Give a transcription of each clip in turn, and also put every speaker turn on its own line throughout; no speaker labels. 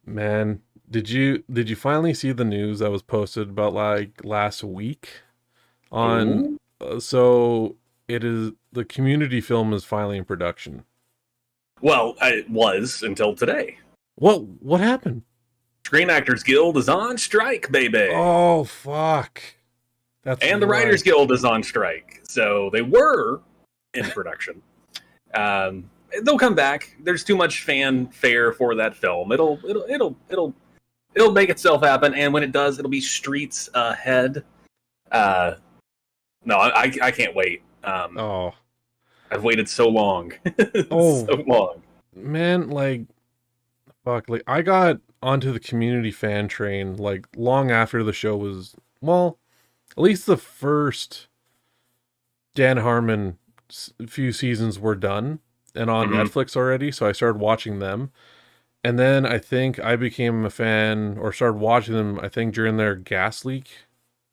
Man, did you finally see the news that was posted about like last week on
Oh,
so it is the community film is finally in production.
well, it was until today.
What happened?
Screen Actors Guild is on strike, baby.
Oh fuck. That's
And the Writers
right.
Guild is on strike. So they were in production. They'll come back. There's too much fanfare for that film. It'll make itself happen. And when it does, it'll be streets ahead. Uh, no, I can't wait.
Oh.
I've waited so long,
Oh
so long.
man, like fuck, like I got onto the community fan train like long after the show was well, at least the first Dan Harmon few seasons were done and on
Hmm.
Netflix already, so I started watching them. And then I think I became a fan or started watching them, I think, during their gas leak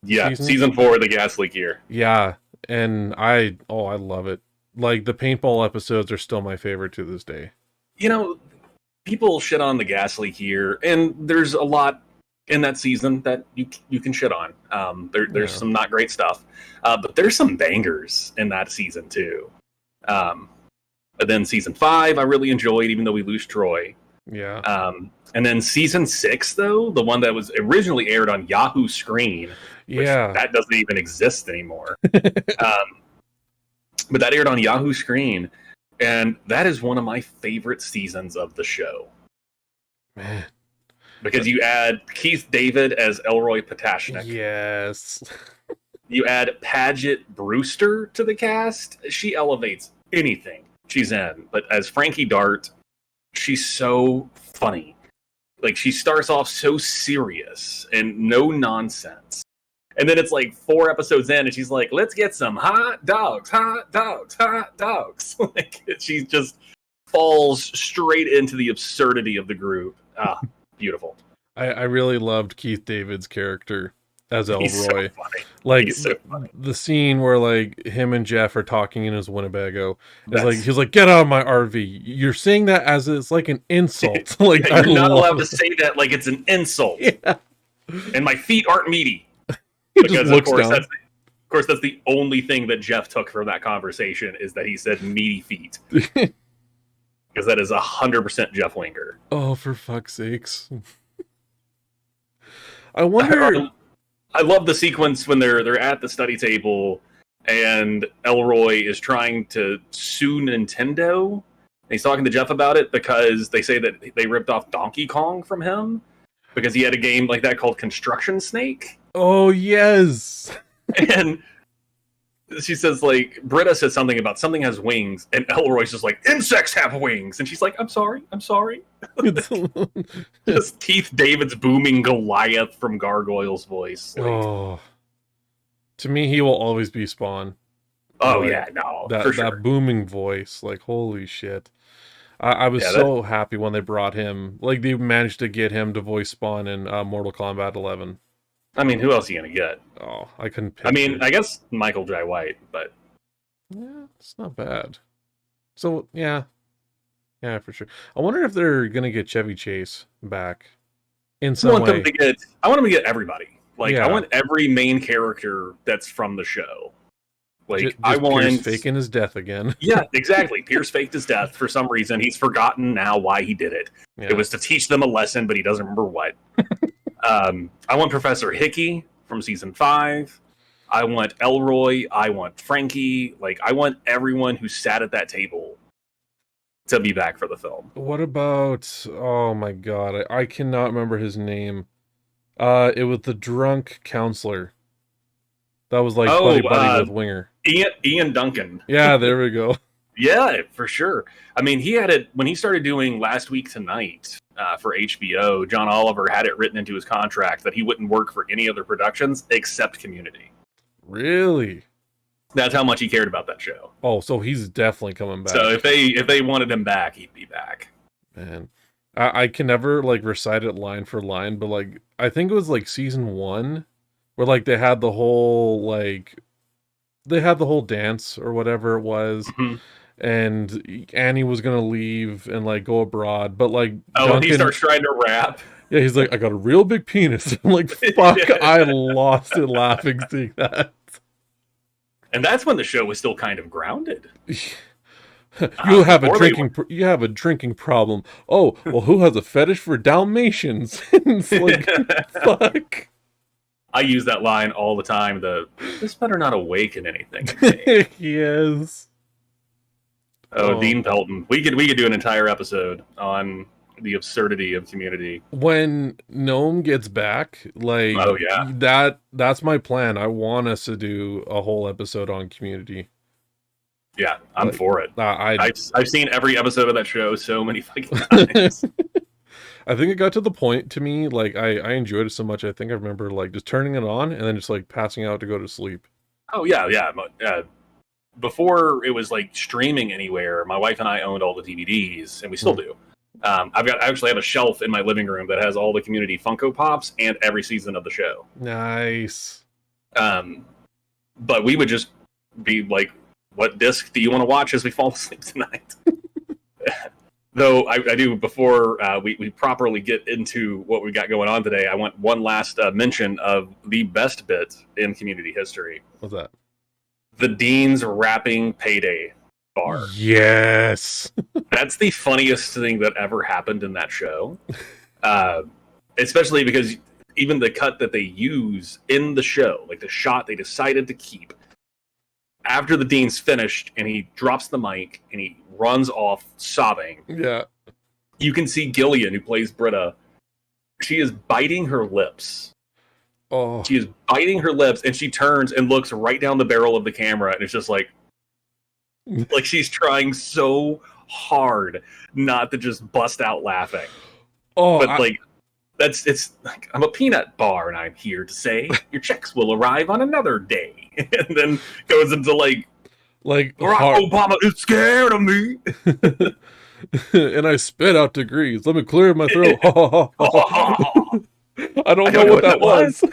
Yeah,
seasons.
season 4 of the Gas Leak Year.
Yeah. And I love it. Like the paintball episodes are still my favorite to this day.
You know, people shit on the Gas Leak Year, and there's a lot in that season that you can shit on. There's
Yeah.
some not great stuff, but there's some bangers in that season too. Um, but then season 5, I really enjoyed, even though we lose Troy.
Yeah.
And then season 6, though, the one that was originally aired on Yahoo Screen, which
Yeah.
that doesn't even exist anymore. um, but that aired on Yahoo Screen, and that is one of my favorite seasons of the show
Man.
because you add Keith David as Elroy Patashnik.
Yes.
You add Paget Brewster to the cast. She elevates anything she's in. But as Frankie Dart, she's so funny. Like, she starts off so serious and no nonsense. And then it's like 4 episodes in, and she's like, let's get some hot dogs, hot dogs, hot dogs. Like, she just falls straight into the absurdity of the group. Ah, beautiful.
I really loved Keith David's character as
He's so
Elroy.
funny.
Like
He's so funny.
the scene where like him and Jeff are talking in his Winnebago is like
That's
he's like, get out of my RV. You're saying that as it's like an insult. Like
Yeah,
I
you're not allowed
love
to say that like it's an insult.
it. Yeah.
And my feet aren't meaty
He just
because,
looks down.
of course, that's the only thing that Jeff took from that conversation is that he said meaty feet because that is 100% Jeff Winger.
Oh, for fuck's sakes. I wonder.
I love the sequence when they're at the study table and Elroy is trying to sue Nintendo. And he's talking to Jeff about it because they say that they ripped off Donkey Kong from him because he had a game like that called Construction Snake.
Oh, yes.
And she says, like, Britta says something about something has wings, and Elroy's just like, insects have wings. And she's like, I'm sorry. Just Keith David's booming Goliath from Gargoyle's voice. Like,
Oh, to me, he will always be Spawn.
oh,
Like,
yeah, no,
that
for
that
sure.
booming voice, like holy shit. I was
Yeah,
so happy when they brought him. Like they managed to get him to voice Spawn in Mortal Kombat 11.
I mean, who else are you going to get?
Oh, I couldn't
I
picture.
mean, I guess Michael J. White, but
Yeah, it's not bad. So yeah, for sure. I wonder if they're gonna get Chevy Chase back in
I
some
want them
way.
to get, I want them to get everybody. Like, I
Yeah,
want every main character that's from the show. Like, I
just Pierce
want.
faking his death again.
Yeah, exactly. Pierce faked his death for some reason. He's forgotten now why he did it. It
Yeah,
was to teach them a lesson, but he doesn't remember what. I want Professor Hickey from season 5. I want Elroy. I want Frankie. Like, I want everyone who sat at that table to be back for the film.
what about? Oh my god, I cannot remember his name. It was the drunk counselor that was like
Oh,
buddy with Winger.
Ian Duncan.
Yeah, there we go.
Yeah, for sure. I mean, he had it when he started doing Last Week Tonight for HBO. John Oliver had it written into his contract that he wouldn't work for any other productions except Community.
Really?
That's how much he cared about that show.
Oh, so he's definitely coming back.
So if they wanted him back, he'd be back.
Man, I can never like recite it line for line, but like I think it was like season 1 where like they had the whole dance or whatever it was,
Mhm.
and Annie was gonna leave and like go abroad, but like
Oh, and he
Duncan,
starts trying to rap.
yeah, he's like, I got a real big penis. I'm like, fuck, I lost it laughing seeing that.
And that's when the show was still kind of grounded.
You have a
Before they were-
you have a drinking problem. Oh, well, who has a fetish for Dalmatians? It's like, fuck.
I use that line all the time. This better not awaken anything in me.
Yes.
Oh, Dean Pelton. We could do an entire episode on the absurdity of Community.
When Gnome gets back, like,
Oh yeah,
that's my plan. I want us to do a whole episode on Community.
yeah, I'm
Like,
for it.
I
I've seen every episode of that show so many fucking times.
I think it got to the point to me, like, I enjoyed it so much. I think I remember like just turning it on and then just like passing out to go to sleep.
Oh yeah, yeah. Before it was like streaming anywhere, my wife and I owned all the DVDs, and we still do. I actually have a shelf in my living room that has all the Community Funko Pops and every season of the show.
Nice.
But we would just be like, "What disc do you want to watch as we fall asleep tonight?" Though I do, before we properly get into what we got going on today, I want one last mention of the best bit in Community history.
What's that?
The Dean's rapping payday bar.
Yes.
That's the funniest thing that ever happened in that show. Especially because even the cut that they use in the show, like the shot they decided to keep, after the Dean's finished and he drops the mic and he runs off sobbing,
Yeah.
you can see Gillian, who plays Britta. She is biting her lips.
Oh.
She is biting her lips, and she turns and looks right down the barrel of the camera, and it's just like she's trying so hard not to just bust out laughing.
Oh.
But it's like, I'm a peanut bar, and I'm here to say your checks will arrive on another day. And then goes into like Barack Obama is scared of me.
And I spit out degrees. Let me clear my throat. I don't know what that was.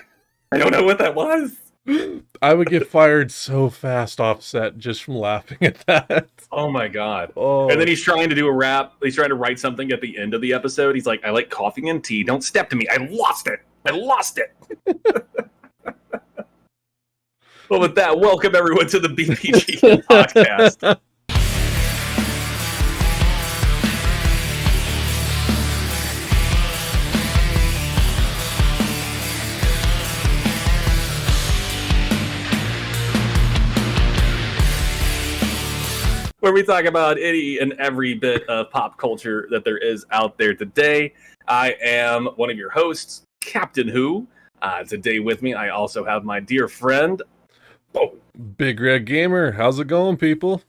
I don't know what that was.
I would get fired so fast off set just from laughing at that.
Oh my god.
Oh.
And then he's trying to do a rap. He's trying to write something at the end of the episode. He's like, I like coffee and tea. Don't step to me. I lost it. Well, with that, welcome everyone to the BPGN podcast. Where we talk about any and every bit of pop culture that there is out there today. I am one of your hosts, Captain Who. Today with me, I also have my dear friend,
Big Red Gamer. How's it going, people?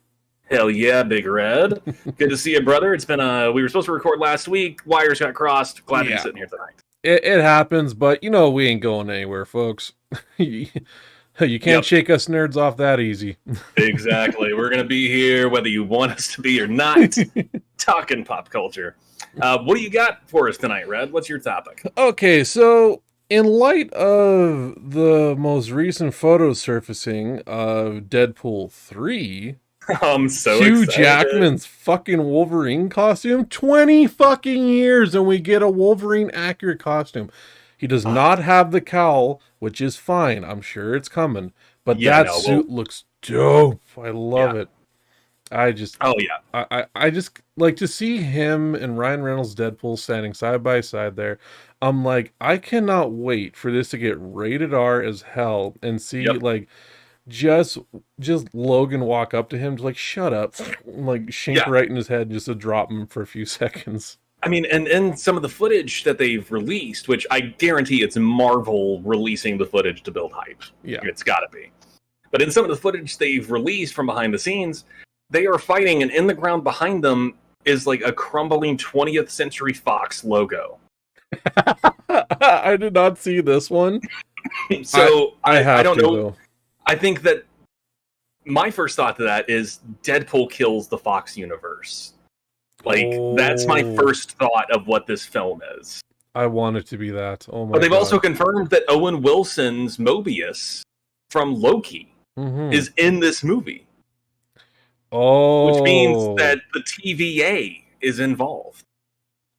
Hell yeah, Big Red. Good to see you, brother. It's been we were supposed to record last week. Wires got crossed. Glad to be sitting here tonight.
It happens, but you know we ain't going anywhere, folks. You can't shake us nerds off that easy.
Exactly. We're going to be here whether you want us to be or not, talking pop culture. What do you got for us tonight, Red? What's your topic?
Okay, so in light of the most recent photo surfacing of Deadpool 3,
I'm so
Hugh
excited.
Jackman's fucking Wolverine costume, 20 fucking years and we get a Wolverine accurate costume. He does not have the cowl, which is fine. I'm sure it's coming. But suit looks dope. I love it. I just I just like to see him and Ryan Reynolds Deadpool standing side by side there. I'm like, I cannot wait for this to get rated R as hell and see like just Logan walk up to him like, shut up, like shake right in his head just to drop him for a few seconds.
I mean, and in some of the footage that they've released, which I guarantee it's Marvel releasing the footage to build hype.
Yeah.
It's got to be. But in some of the footage they've released from behind the scenes, they are fighting, and in the ground behind them is like a crumbling 20th Century Fox logo.
I did not see this one.
So
I
don't know.
Though.
I think that my first thought to that is Deadpool kills the Fox universe. Like, that's my first thought of what this film is.
I want it to be that. Oh my
But they've
God.
also confirmed that Owen Wilson's Mobius from Loki is in this movie. which means
Oh,
that the TVA is involved.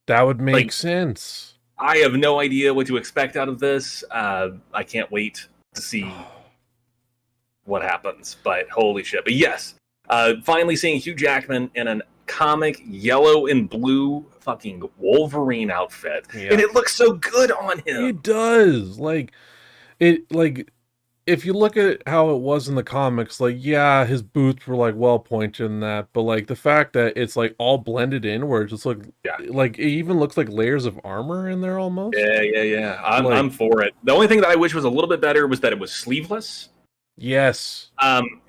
that would make
Like,
sense.
I have no idea what to expect out of this. I can't wait to see what happens, but holy shit. But yes, finally seeing Hugh Jackman in an comic yellow and blue fucking Wolverine outfit. And
Yeah.
it looks so good on him.
It does. Like if you look at how it was in the comics, like yeah, his boots were like well pointed in that, but like the fact that it's like all blended in where it just
Yeah.
like it even looks like layers of armor in there almost.
Yeah.
Like
I'm for it. The only thing that I wish was a little bit better was that it was sleeveless.
yes.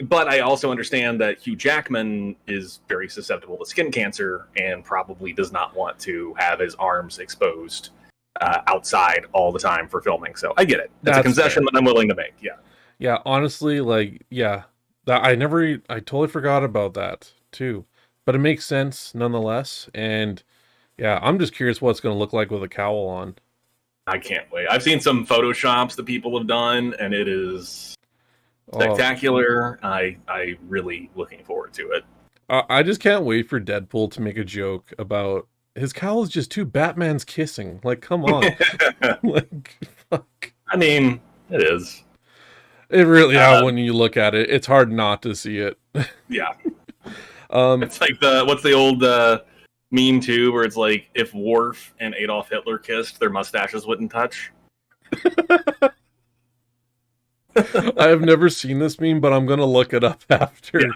But I also understand that Hugh Jackman is very susceptible to skin cancer and probably does not want to have his arms exposed outside all the time for filming. So I get it. That's a concession
fair.
that I'm willing to make. Yeah.
Yeah, honestly, like yeah. That I totally forgot about that too. But it makes sense nonetheless. And yeah, I'm just curious what it's gonna look like with a cowl on.
I can't wait. I've seen some photoshops that people have done, and it is
Oh,
spectacular. I really looking forward to it.
I just can't wait for Deadpool to make a joke about his cowl is just two Batmans kissing. Like, come on. Like, fuck.
I mean, it is.
It really, yeah,
Uh,
when you look at it, it's hard not to see it.
yeah.
Um,
It's like what's the old meme too, where it's like if Worf and Adolf Hitler kissed, their mustaches wouldn't touch.
I have never seen this meme, but I'm gonna look it up after.
Yeah.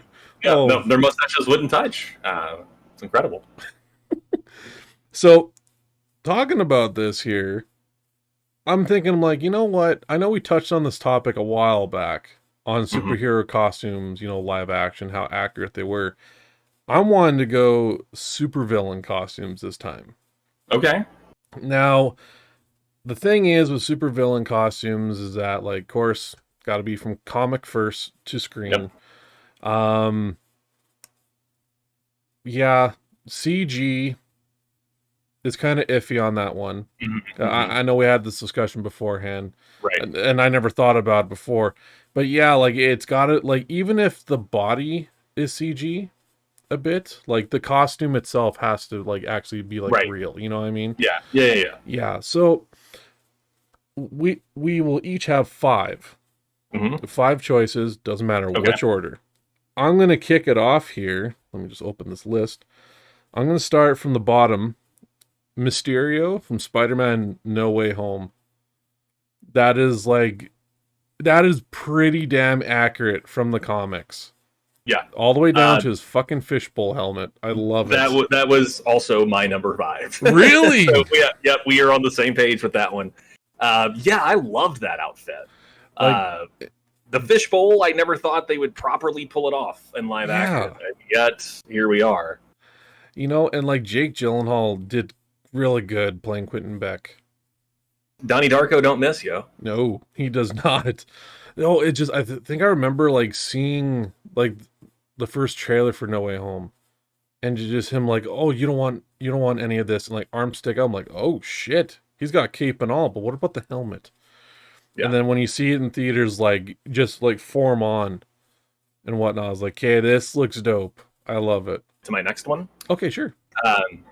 Yeah,
Oh,
no, their mustaches wouldn't touch. It's incredible.
so talking about this here, I'm thinking, I'm like, you know what? I know we touched on this topic a while back on
Mhm.
superhero costumes, you know, live action, how accurate they were. I'm wanting to go supervillain costumes this time.
Okay.
Now, the thing is with supervillain costumes is that, like, of course, got to be from comic first to screen.
Yep.
Um, yeah, CG is kind of iffy on that one.
Mhm.
I know we had this discussion beforehand,
Right.
and I never thought about it before. But yeah, like it's got to like even if the body is CG a bit, like the costume itself has to like actually be like
Right.
real. You know what I mean?
Yeah.
Yeah. So we will each have
Hmm.
five choices. Doesn't matter
Okay.
which order. I'm gonna kick it off here. Let me just open this list. I'm gonna start from the bottom. Mysterio from Spider-Man No Way Home. That is like that is pretty damn accurate from the comics.
Yeah.
All the way down
Uh,
to his fucking fishbowl helmet. I love
that
it.
that was also my number 5.
Really?
So we are on the same page with that one. Yeah, I loved that outfit.
Like
The fishbowl, I never thought they would properly pull it off in live action.
yeah.
And yet, here we are.
You know, and like Jake Gyllenhaal did really good playing Quentin Beck.
Donnie Darko don't miss you.
No, he does not. No, it just think I remember like seeing like the first trailer for No Way Home and just him like, "Oh, you don't want any of this." And like arm stick out, I'm like, "Oh shit. He's got cape and all, but what about the helmet?" And
Yeah.
then when you see it in theaters like just like form on and whatnot, I was like, "Okay, this looks dope. I love it."
To my next one,
Okay, sure.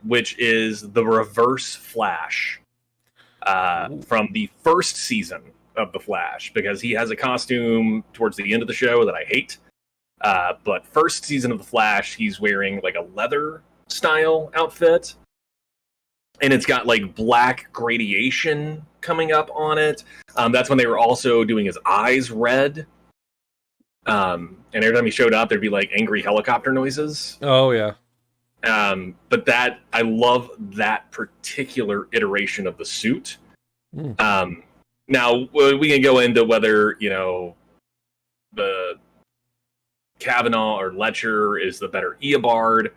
which is the Reverse Flash
Ooh.
from the first season of The Flash, because he has a costume towards the end of the show that I hate. But first season of The Flash, he's wearing like a leather style outfit, and it's got like black gradation coming up on it. That's when they were also doing his eyes red. And every time he showed up, there'd be like angry helicopter noises.
Oh yeah.
But that I love that particular iteration of the suit.
Mm.
Now we can go into whether the Kavanaugh or Letcher is the better Eobard,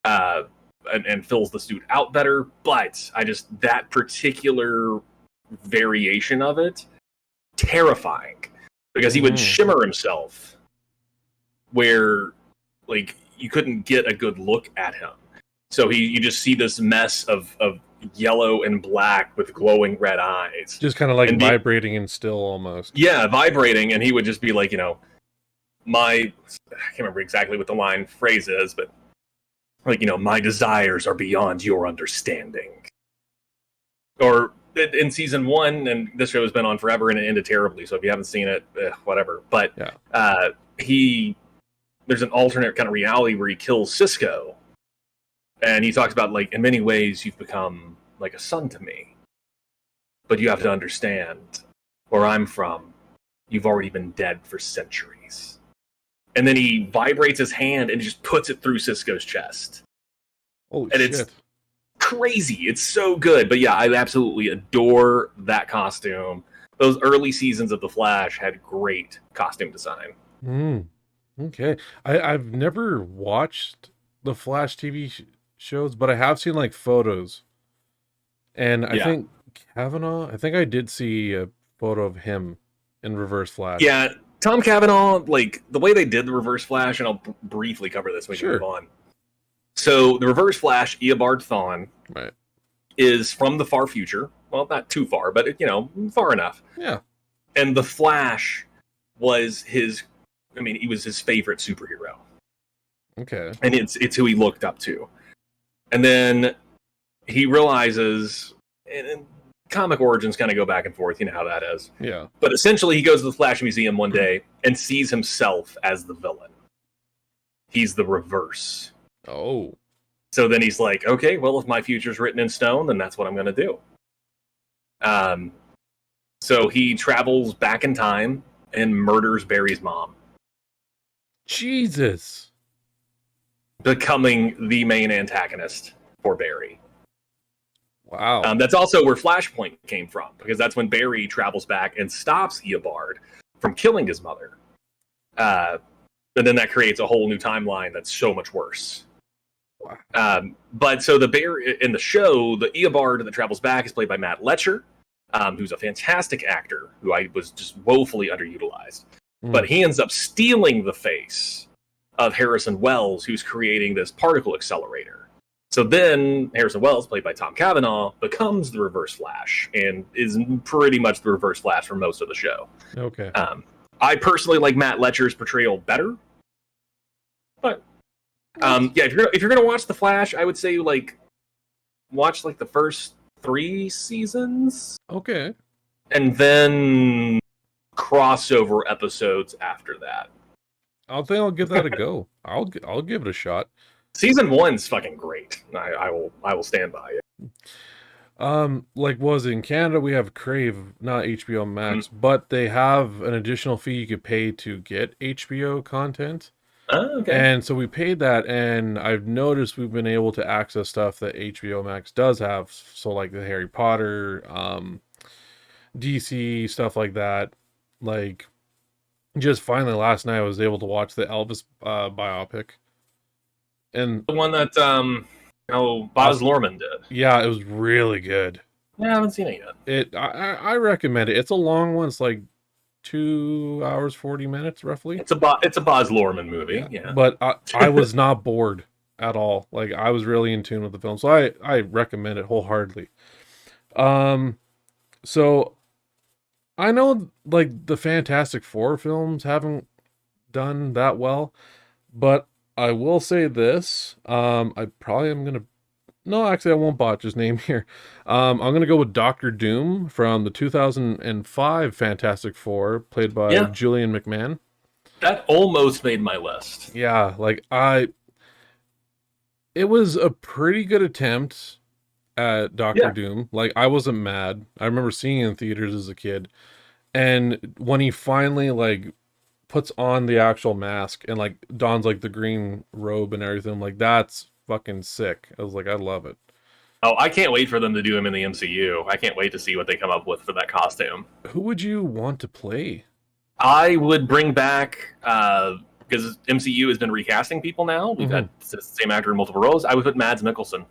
and fills the suit out better. But I just that particular variation of it terrifying, because he would shimmer himself where like you couldn't get a good look at him. So you just see this mess of yellow and black with glowing red eyes.
Just kind of like
And
vibrating and still almost.
yeah, vibrating, and he would just be like, I can't remember exactly what the line phrase is, but like, my desires are beyond your understanding. Or in season 1, and this show has been on forever and it ended terribly, so if you haven't seen it, whatever. But
Yeah.
there's an alternate kind of reality where he kills Cisco, and he talks about, like, in many ways you've become like a son to me, but you have to understand where I'm from. You've already been dead for centuries. And then he vibrates his hand and just puts it through Cisco's chest.
Holy
and
shit.
It's crazy. It's so good. But yeah, I absolutely adore that costume. Those early seasons of The Flash had great costume design.
Okay. I've never watched the Flash TV shows, but I have seen like photos. And I think Kavanaugh, I think I did see a photo of him in Reverse Flash.
Yeah, Tom Cavanaugh, like, the way they did the Reverse Flash, and I'll briefly cover this when we move on. So the Reverse Flash, Eobard Thawne, is from the far future. Well, not too far, but far enough.
Yeah.
And the Flash was he was his favorite superhero.
Okay.
And it's who he looked up to. And then he realizes, and comic origins kind of go back and forth, you know how that is.
Yeah.
But essentially, he goes to the Flash Museum one day and sees himself as the villain. He's the reverse.
Oh.
So then he's like, okay, well, if my future's written in stone, then that's what I'm going to do. So he travels back in time and murders Barry's mom.
Jesus.
Becoming the main antagonist for Barry.
Wow.
That's also where Flashpoint came from, because that's when Barry travels back and stops Eobard from killing his mother. And then that creates a whole new timeline that's so much worse.
Wow.
But so the Barry in the show, the Eobard that travels back is played by Matt Letcher, who's a fantastic actor who I was just woefully underutilized. But he ends up stealing the face of Harrison Wells, who's creating this particle accelerator. So then Harrison Wells, played by Tom Cavanaugh, becomes the Reverse Flash and is pretty much the Reverse Flash for most of the show.
Okay.
I personally like Matt Letcher's portrayal better. But if you're gonna watch The Flash, I would say watch the first 3 seasons.
Okay.
And then crossover episodes after that.
I'll give that a go. I'll give it a shot.
Season 1's fucking great. I will stand by it.
Was in Canada we have Crave, not HBO Max, but they have an additional fee you could pay to get HBO content.
Oh, okay.
And so we paid that, and I've noticed we've been able to access stuff that HBO Max does have. So like the Harry Potter, DC, stuff like that. Like, just finally last night I was able to watch the Elvis biopic. And
the one that Baz Luhrmann did.
Yeah, it was really good.
Yeah, I haven't seen it yet.
I recommend it. It's a long one. It's like 2 hours 40 minutes roughly.
It's a Baz Luhrmann movie. Yeah.
But I was not bored at all. Like, I was really in tune with the film, so I recommend it wholeheartedly. So I know like the Fantastic Four films haven't done that well, but I will say this. I probably am gonna. No, actually, I won't botch his name here. I'm gonna go with Doctor Doom from the 2005 Fantastic Four, played by Julian McMahon.
That almost made my list.
Yeah, it was a pretty good attempt at Doctor Doom. Like, I wasn't mad. I remember seeing it in theaters as a kid, and when he finally puts on the actual mask and dons the green robe and everything, that's fucking sick. I was like, I love it.
Oh, I can't wait for them to do him in the MCU. I can't wait to see what they come up with for that costume.
Who would you want to play?
I would bring back, because MCU has been recasting people now. We've had the same actor in multiple roles. I would put Mads Mikkelsen,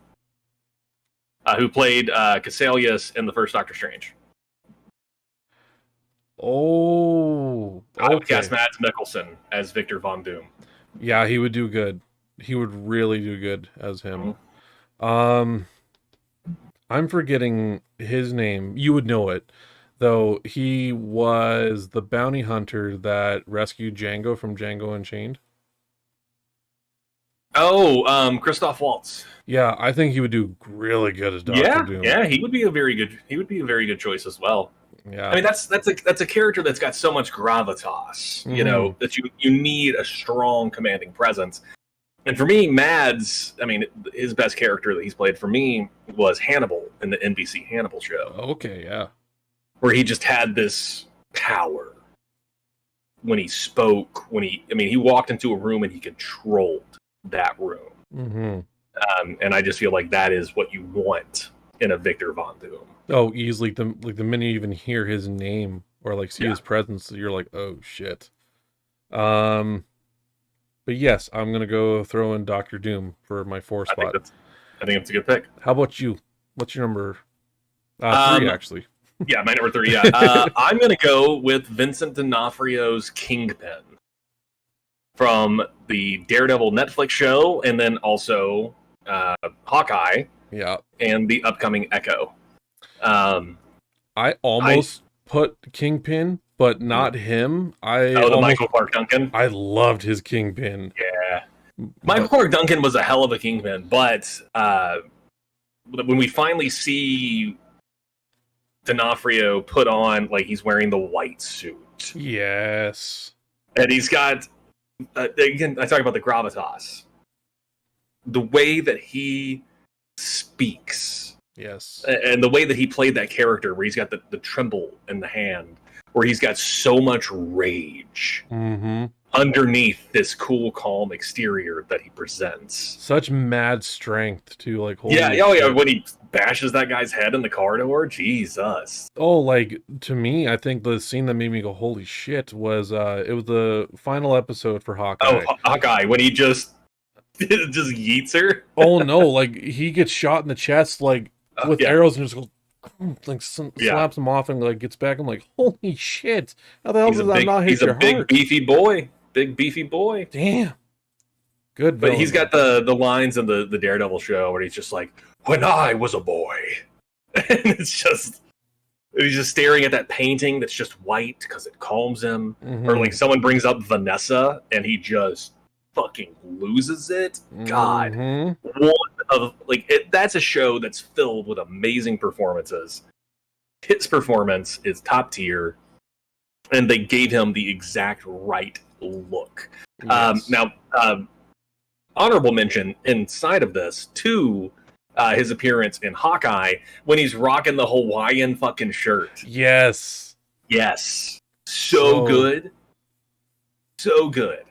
who played Caecilius in the first Doctor Strange.
Oh, okay.
I would cast Mads Mikkelsen as Victor Von Doom.
Yeah, he would do good. He would really do good as him. I'm forgetting his name. You would know it. though he was the bounty hunter that rescued Django from Django Unchained.
Oh, Christoph Waltz.
Yeah, I think he would do really good as Doctor
Yeah,
Doom.
yeah, he would be a very good. He would be a very good choice as well. I
Yeah.
mean, that's a character that's got so much gravitas,
Hmm.
that you need a strong, commanding presence. And for me, Mads, I mean, his best character that he's played for me was Hannibal in the NBC Hannibal show,
Okay, yeah.
where he just had this power when he spoke. I mean, he walked into a room and he controlled that room.
Hmm.
And I just feel like that is what you want in a Victor Von Doom.
Oh, easily the minute you even hear his name or like see
Yeah,
his presence, you're like, oh shit. Um, but yes, I'm gonna go throw in Doctor Doom for my four
I think
spot.
that's I think that's a good pick.
How about you? What's your number? Three
Um,
actually.
yeah, my number three. Yeah, I'm gonna go with Vincent D'Onofrio's Kingpin from the Daredevil Netflix show, and then also Hawkeye
Yeah.
and the upcoming Echo. Um,
I
I
almost put Kingpin, but not him.
the Michael Clark Duncan.
I loved his Kingpin.
Yeah, Michael
But
Clark Duncan was a hell of a Kingpin, but when we finally see D'Onofrio put on, like, he's wearing the white suit,
yes.
and he's got again, I talk about the gravitas, the way that he speaks,
Yes.
and the way that he played that character, where he's got the tremble in the hand, where he's got so much rage
Mm-hmm.
underneath this cool, calm exterior that he presents.
Such mad strength too, like holy
Yeah,
shit.
when he bashes that guy's head in the corridor, Jesus.
Oh, like to me, I think the scene that made me go holy shit was it was the final episode for
Oh,
Hawkeye.
Hawkeye, when he just yeets her.
Oh no, like he gets shot in the chest like with
Yeah,
arrows and just goes like
yeah.
slaps him off and like gets back. I'm like, holy shit! How the hell does that not hit
He's a
your
big
heart?
beefy boy. Big beefy boy.
Damn, good
But
villain.
he's got the lines in the Daredevil show where he's just like, "When I was a boy," and he's just staring at that painting that's just white because it calms him.
Mm-hmm.
Or like someone brings up Vanessa and he just fucking loses it. God,
Mm-hmm.
one of that's a show that's filled with amazing performances. His performance is top tier, and they gave him the exact right look.
Yes.
Now, honorable mention inside of this to his appearance in Hawkeye when he's rocking the Hawaiian fucking shirt.
Yes.
Yes, so good, so good.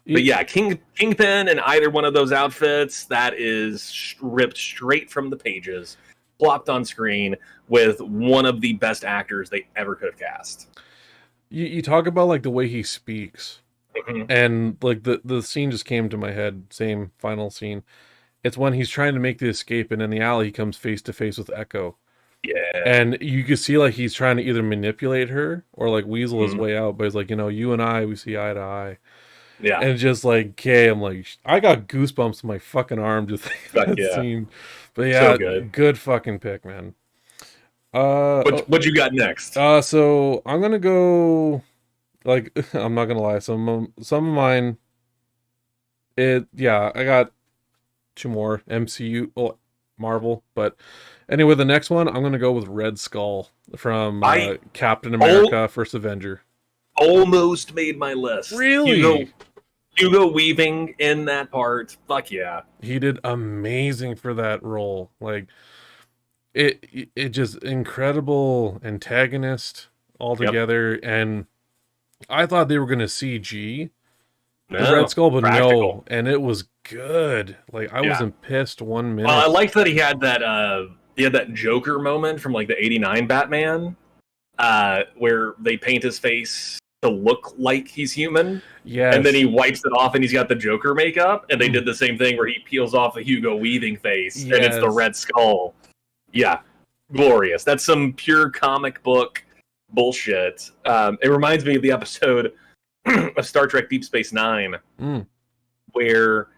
But yeah, Kingpin in either one of those outfits, that is ripped straight from the pages, plopped on screen with one of the best actors they ever could have cast.
You talk about like the way he speaks,
Mm-hmm.
and like the scene just came to my head. Same final scene. It's when he's trying to make the escape, and in the alley he comes face to face with Echo,
Yeah.
and you can see like he's trying to either manipulate her or like weasel his way out. But he's like, you and I, we see eye to eye.
Yeah.
And just like, okay, I'm like, I got goosebumps in my fucking arm just thinking that scene. But yeah,
So
good fucking pick, man.
What you got next?
So I'm gonna go. Like, I'm not gonna lie, some of mine. I got two more MCU, Marvel, but anyway, the next one I'm gonna go with Red Skull from Captain America: First Avenger.
Almost made my list.
Really?
Hugo Weaving in that part. Fuck yeah.
He did amazing for that role. Like it just incredible antagonist altogether. Yep. And I thought they were gonna CG the Red Skull, but practical. No, and it was good. Like I wasn't pissed 1 minute.
Well, I liked that he had that Joker moment from like the '89 Batman, where they paint his face to look like he's human.
Yes.
And then he wipes it off and he's got the Joker makeup, and they did the same thing where he peels off the Hugo Weaving face and it's the Red Skull. Yeah. Glorious. That's some pure comic book bullshit. It reminds me of the episode of Star Trek Deep Space Nine, where,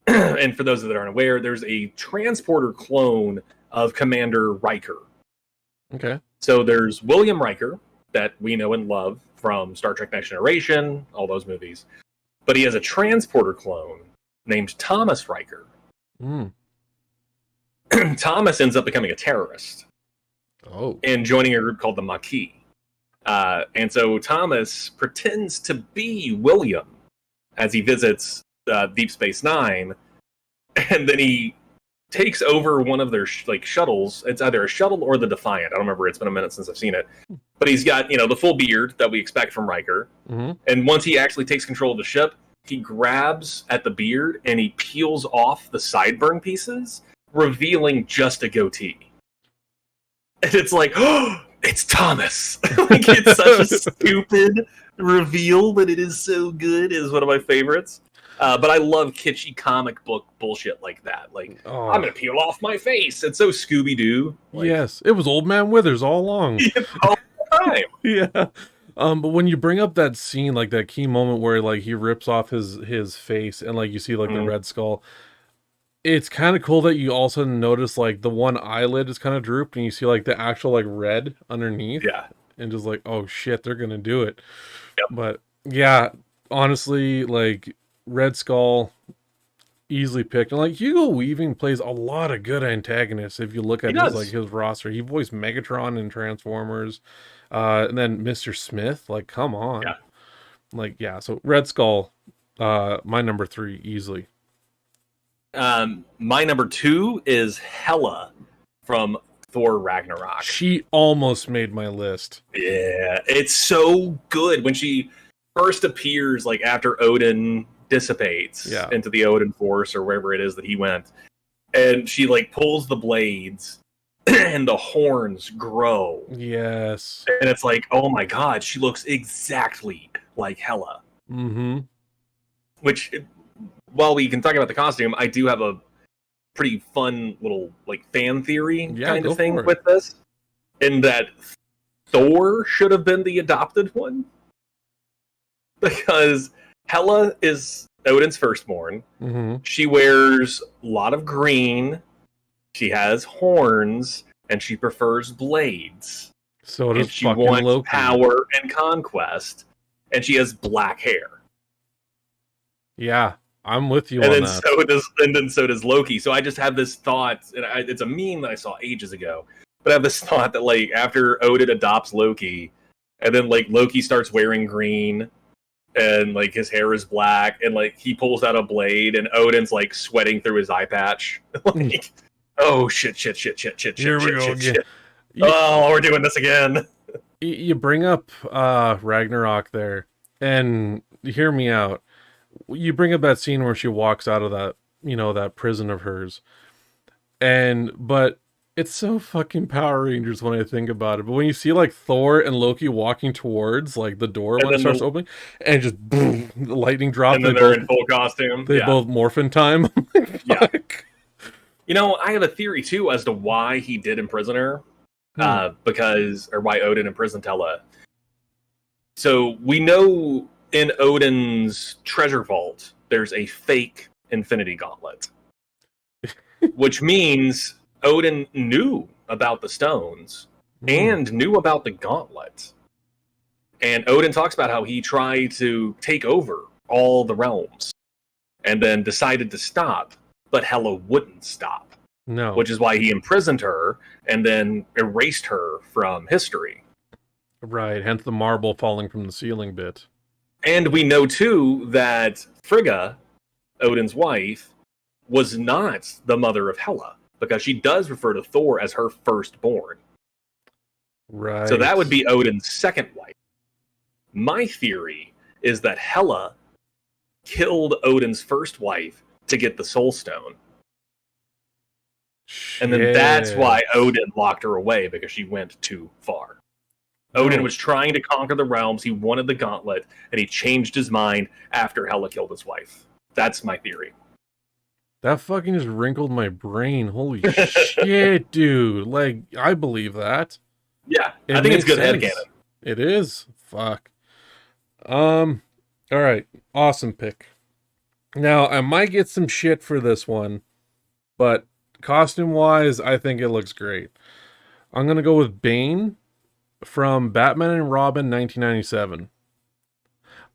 and for those that aren't aware, there's a transporter clone of Commander Riker.
Okay.
So there's William Riker that we know and love from Star Trek Next Generation, all those movies. But he has a transporter clone named Thomas Riker.
Mm.
Thomas ends up becoming a terrorist
Oh.
and joining a group called the Maquis. And so Thomas pretends to be William as he visits Deep Space Nine, and then he takes over one of their shuttles. It's either a shuttle or the Defiant. I don't remember. It's been a minute since I've seen it. But he's got the full beard that we expect from Riker.
Mm-hmm.
And once he actually takes control of the ship, he grabs at the beard and he peels off the sideburn pieces, revealing just a goatee. And it's like, oh, it's Thomas. Like, it's such a stupid reveal, but it is so good. It is one of my favorites. But I love kitschy comic book bullshit like that. Like, I'm going to peel off my face. It's so Scooby-Doo. Like,
yes, it was Old Man Withers all along.
all the time.
Yeah. But when you bring up that scene, like that key moment where like he rips off his face and like you see like the Red Skull, it's kind of cool that you also notice like the one eyelid is kind of drooped and you see like the actual like red underneath.
Yeah.
And just like, oh shit, they're gonna do it.
Yep.
But yeah, honestly, like Red Skull easily picked. And like Hugo Weaving plays a lot of good antagonists if you look at his roster. He voiced Megatron in Transformers. And then Mr. Smith, like, come on.
Yeah.
Like, yeah, so Red Skull, my number 3, easily.
My number 2 is Hela from Thor Ragnarok.
She almost made my list.
Yeah, it's so good when she first appears, like after Odin dissipates into the Odin Force or wherever it is that he went, and she like pulls the blades and the horns grow.
Yes.
And it's like, oh my god, she looks exactly like Hela.
Mm-hmm.
Which, while we can talk about the costume, I do have a pretty fun little like fan theory kind of thing with this. In that Thor should have been the adopted one. Because Hela is Odin's firstborn.
Mm-hmm.
She wears a lot of green. She has horns, and she prefers blades.
So does
she wants Loki. Power and conquest, and she has black hair.
Yeah, I'm with you
and
on
then
that.
So does Loki. So I just have this thought, and it's a meme that I saw ages ago. But I have this thought that like after Odin adopts Loki, and then like Loki starts wearing green, and like his hair is black, and like he pulls out a blade, and Odin's like sweating through his eye patch. Like, oh shit!
Here we go again.
Oh, we're doing this again.
You bring up Ragnarok there, and hear me out. You bring up that scene where she walks out of that, that prison of hers, but it's so fucking Power Rangers when I think about it. But when you see like Thor and Loki walking towards like the door when it starts opening, and just boom, the lightning drop,
and then they're in full costume.
They both morph in time.
Yeah. I have a theory too as to why he did imprison her, why Odin imprisoned Hela. So we know in Odin's treasure vault, there's a fake Infinity Gauntlet, which means Odin knew about the stones and knew about the gauntlet. And Odin talks about how he tried to take over all the realms and then decided to stop, but Hela wouldn't stop.
No.
Which is why he imprisoned her and then erased her from history.
Right, hence the marble falling from the ceiling bit.
And we know, too, that Frigga, Odin's wife, was not the mother of Hela, because she does refer to Thor as her firstborn.
Right.
So that would be Odin's second wife. My theory is that Hela killed Odin's first wife to get the Soul Stone. Shit. And then that's why Odin locked her away, because she went too far. Odin was trying to conquer the realms. He wanted the gauntlet, and he changed his mind after Hela killed his wife. That's my theory.
That fucking just wrinkled my brain. Holy shit, dude. Like, I believe that.
Yeah, I think it's good headcanon.
It is. Fuck. All right. Awesome pick. Now, I might get some shit for this one, but costume-wise, I think it looks great. I'm gonna go with Bane from Batman and Robin 1997.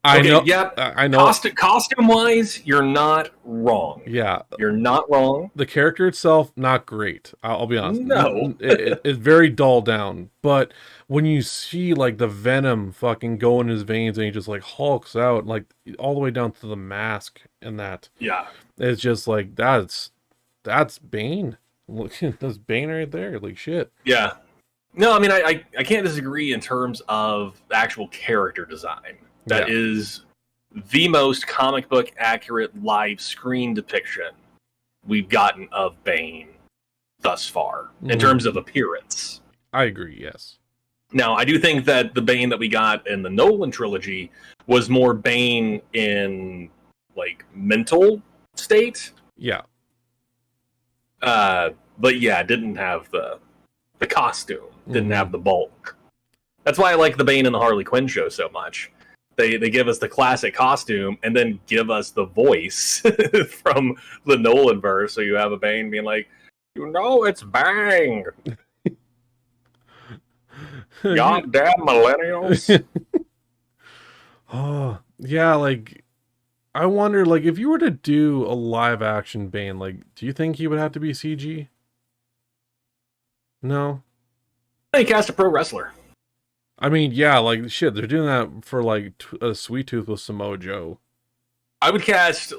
I
Okay,
know,
yep.
I know.
Costume wise, you're not wrong.
Yeah,
You're not wrong.
the character itself not great. I'll be honest.
No.
It's very dull down. But when you see like the venom fucking go in his veins and he just like hulks out like all the way down to the mask and that,
Yeah.
it's just like that's Bane. Look, that's Bane right there. Like shit.
Yeah. No, I mean, I can't disagree in terms of the actual character design. That
Yeah.
is the most comic book accurate live screen depiction we've gotten of Bane thus far in terms of appearance.
I agree. Yes.
Now, I do think that the Bane that we got in the Nolan trilogy was more Bane in like mental state.
Yeah.
But yeah, didn't have the costume, didn't have the bulk. That's why I like the Bane in the Harley Quinn show so much. They give us the classic costume and then give us the voice from the Nolan verse. So you have a Bane being like, it's Bang. Goddamn millennials.
Oh, yeah, like I wonder like if you were to do a live action Bane, like do you think he would have to be CG? No.
They cast a pro wrestler.
I mean, yeah, like shit, they're doing that for like a Sweet Tooth with Samoa Joe.
I would cast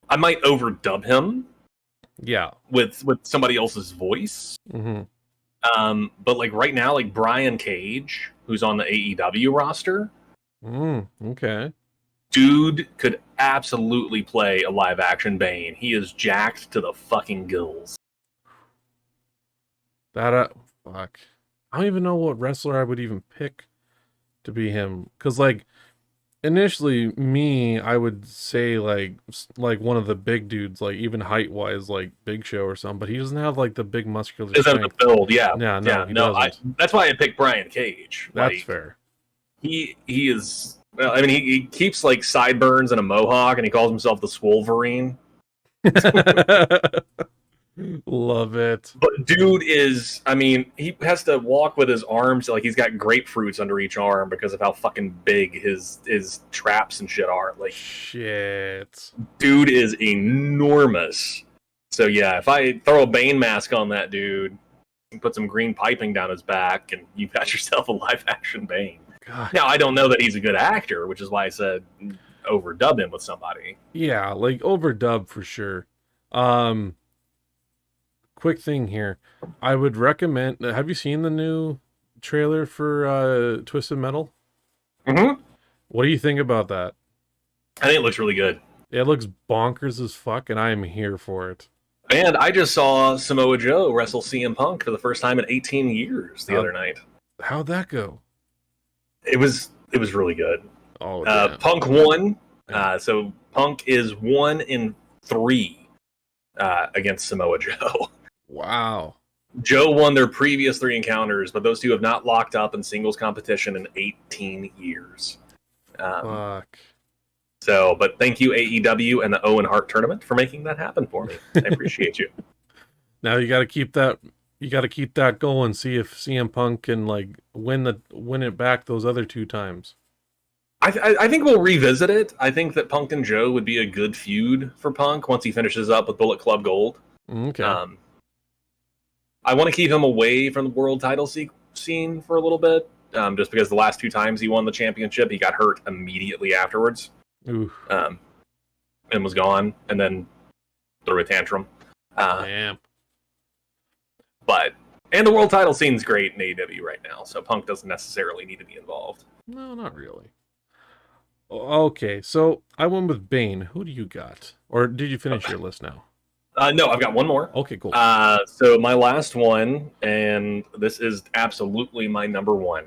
I might overdub him
Yeah.
with somebody else's voice. But like right now, like Brian Cage, who's on the AEW roster,
Okay.
dude could absolutely play a live action Bane. He is jacked to the fucking gills.
That fuck. I don't even know what wrestler I would even pick to be him, because like initially I would say like one of the big dudes, like even height wise, like Big Show or something, but he doesn't have like the big muscular
Doesn't have the build, yeah.
Yeah, no,
yeah,
he
no.
doesn't.
That's why I picked Brian Cage.
That's fair.
He is. Well, I mean, he keeps like sideburns and a mohawk, and he calls himself the Swolverine.
Love it.
But dude is, I mean, he has to walk with his arms like he's got grapefruits under each arm because of how fucking big his traps and shit are. Like,
shit.
Dude is enormous. So yeah, if I throw a Bane mask on that dude and put some green piping down his back, and you've got yourself a live action Bane.
God.
Now, I don't know that he's a good actor, which is why I said overdub him with somebody.
Yeah, like overdub for sure. Quick thing here. I would recommend, have you seen the new trailer for Twisted Metal?
Mm-hmm.
What do you think about that?
I think it looks really good.
It looks bonkers as fuck, and I am here for it.
And I just saw Samoa Joe wrestle CM Punk for the first time in 18 years the other night.
How'd that go?
It was really good.
Oh,
Punk won. So Punk is 1-3 against Samoa Joe.
Wow.
Joe won their previous 3 encounters, but those two have not locked up in singles competition in 18 years.
Fuck.
So, but thank you, AEW and the Owen Hart tournament for making that happen for me. I appreciate you.
Now you got to keep that. You got to keep that going. See if CM Punk can like win it back those other 2 times.
I think we'll revisit it. I think that Punk and Joe would be a good feud for Punk once he finishes up with Bullet Club Gold.
Okay.
I want to keep him away from the world title scene for a little bit, just because the last 2 times he won the championship, he got hurt immediately afterwards.
Ooh.
And was gone, and then threw a tantrum.
Damn.
And the world title scene's great in AEW right now, so Punk doesn't necessarily need to be involved.
No, not really. Okay, so I went with Bane. Who do you got? Or did you finish your list now?
No, I've got one more.
Okay, cool.
So my last one, and this is absolutely my number one,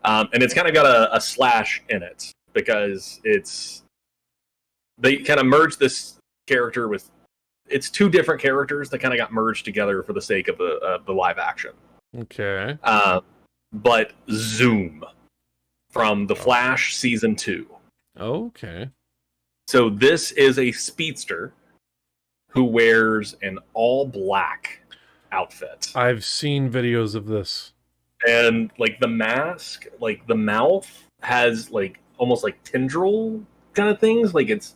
and it's kind of got a slash in it because they kind of merged this character with. It's 2 different characters that kind of got merged together for the sake of the live action.
Okay.
But Zoom from The Flash season 2.
Okay.
So this is a speedster who wears an all black outfit.
I've seen videos of this.
And like the mask, like the mouth has like almost like tendril kind of things. Like it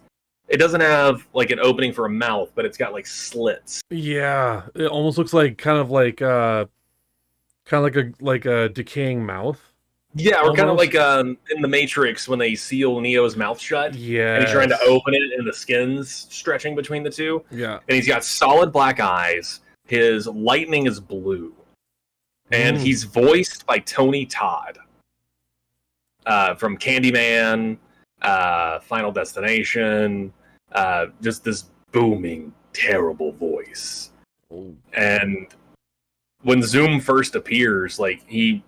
doesn't have like an opening for a mouth, but it's got like slits.
Yeah, it almost looks like like a decaying mouth.
Yeah, or kind of
Almost.
like in the Matrix when they seal Neo's mouth shut and he's trying to
Yes.
open it and the skin's stretching between the two.
Yeah.
And he's got solid black eyes. His lightning is blue. And he's voiced by Tony Todd from Candyman, Final Destination, just this booming, terrible voice.
Oh.
And when Zoom first appears, like he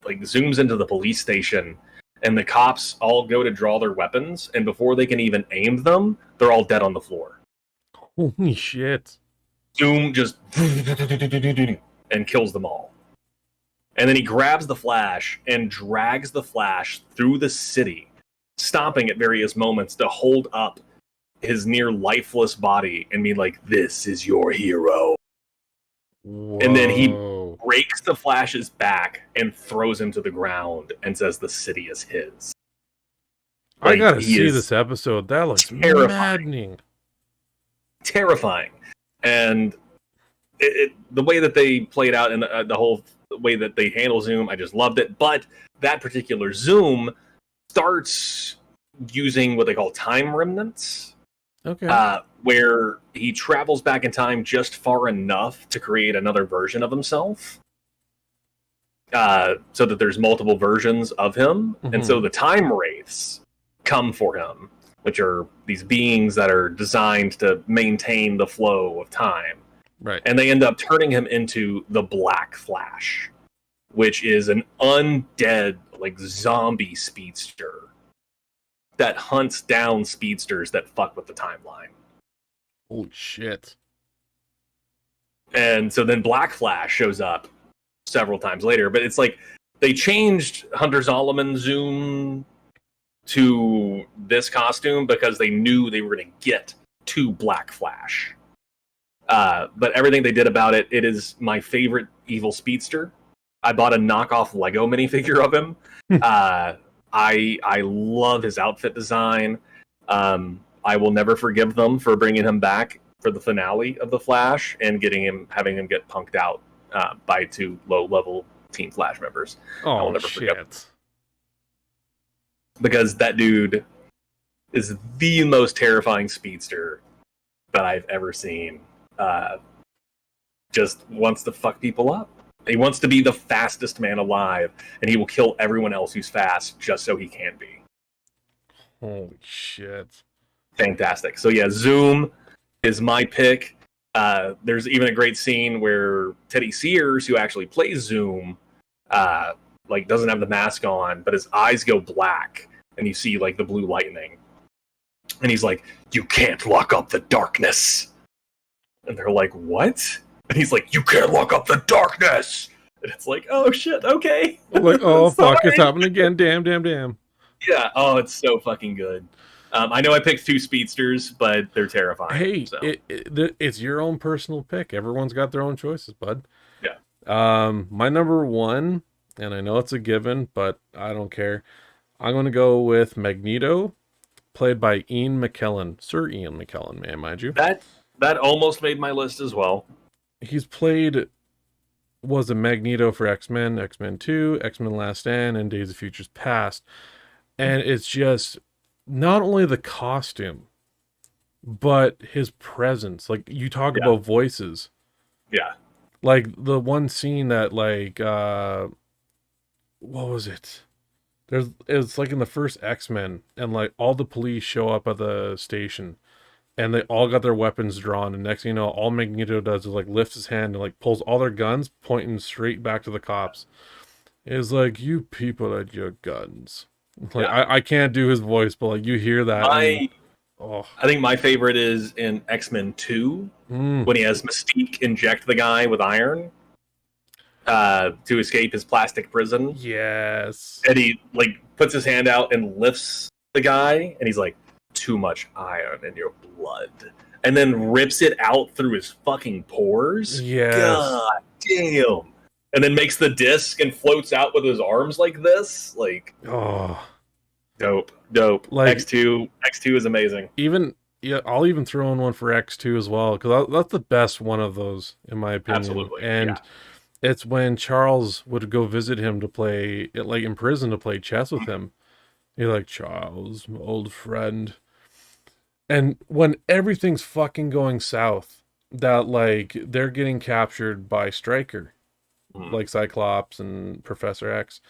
like zooms into the police station and the cops all go to draw their weapons, and before they can even aim them, they're all dead on the floor.
Holy shit.
Zoom just and kills them all. And then he grabs the Flash and drags the Flash through the city, stopping at various moments to hold up his near lifeless body and be like, "This is your hero."
Whoa.
And then he breaks the Flash's back and throws him to the ground and says the city is his.
I
Like,
gotta
he
see
is
this episode. That looks
terrifying.
maddening.
Terrifying. And the way that they played out and the whole way that they handle Zoom, I just loved it. But that particular Zoom starts using what they call time remnants.
Okay.
Where he travels back in time just far enough to create another version of himself. So that there's multiple versions of him.
Mhm.
And so the time wraiths come for him, which are these beings that are designed to maintain the flow of time.
Right.
And they end up turning him into the Black Flash, which is an undead, like, zombie speedster that hunts down speedsters that fuck with the timeline.
Holy shit.
And so then Black Flash shows up several times later, but it's like they changed Hunter Zolomon Zoom to this costume because they knew they were going to get to Black Flash. But everything they did about it, it is my favorite evil speedster. I bought a knockoff Lego minifigure of him. I love his outfit design. I will never forgive them for bringing him back for the finale of the Flash and having him get punked out by two low-level Team Flash members. I will never forget them. Because that dude is the most terrifying speedster that I've ever seen. Just wants to fuck people up. He wants to be the fastest man alive, and he will kill everyone else who's fast just so he can be.
Holy shit.
Fantastic. So yeah, Zoom is my pick. There's even a great scene where Teddy Sears, who actually plays Zoom, like doesn't have the mask on, but his eyes go black, and you see like the blue lightning. And he's like, "You can't lock up the darkness." And they're like, "What?" And he's like, "You can't lock up the darkness." And it's like, "Oh shit, okay."
Like, oh fuck, it's happening again. Damn.
Yeah, oh, it's so fucking good. I know I picked two speedsters, but they're terrifying.
Hey,
so.
it's your own personal pick. Everyone's got their own choices, bud.
Yeah.
My number one, and I know it's a given, but I don't care. I'm going to go with Magneto, played by Ian McKellen. Sir Ian McKellen, man, mind you.
That almost made my list as well.
He's was a Magneto for X-Men, X-Men 2, X-Men Last Stand, and Days of Futures Past. And it's just not only the costume, but his presence. Like, you talk about voices.
Yeah.
Like, the one scene that, like, what was it? It's like in the first X-Men, and, like, all the police show up at the station, and they all got their weapons drawn, and next thing you know, all Magneto does is, like, lifts his hand and, like, pulls all their guns, pointing straight back to the cops. It's like, "You people at your guns." Like, I can't do his voice, but, like, you hear that.
I think my favorite is in X-Men 2, when he has Mystique inject the guy with iron to escape his plastic prison.
Yes.
And he, like, puts his hand out and lifts the guy, and he's like, "Too much iron in your blood." and then rips it out through his fucking pores.
Yes.
God damn. And then makes the disc and floats out with his arms like this. Like,
Oh,
dope.
like
X2 is amazing.
even yeah, I'll even throw in one for X2 as well because that's the best one of those in my opinion.
Absolutely. Yeah.
And it's when Charles would go visit him to play, like in prison to play chess with him. You're like, Charles, my old friend. And when everything's fucking going south, that like they're getting captured by Stryker, like Cyclops and Professor X.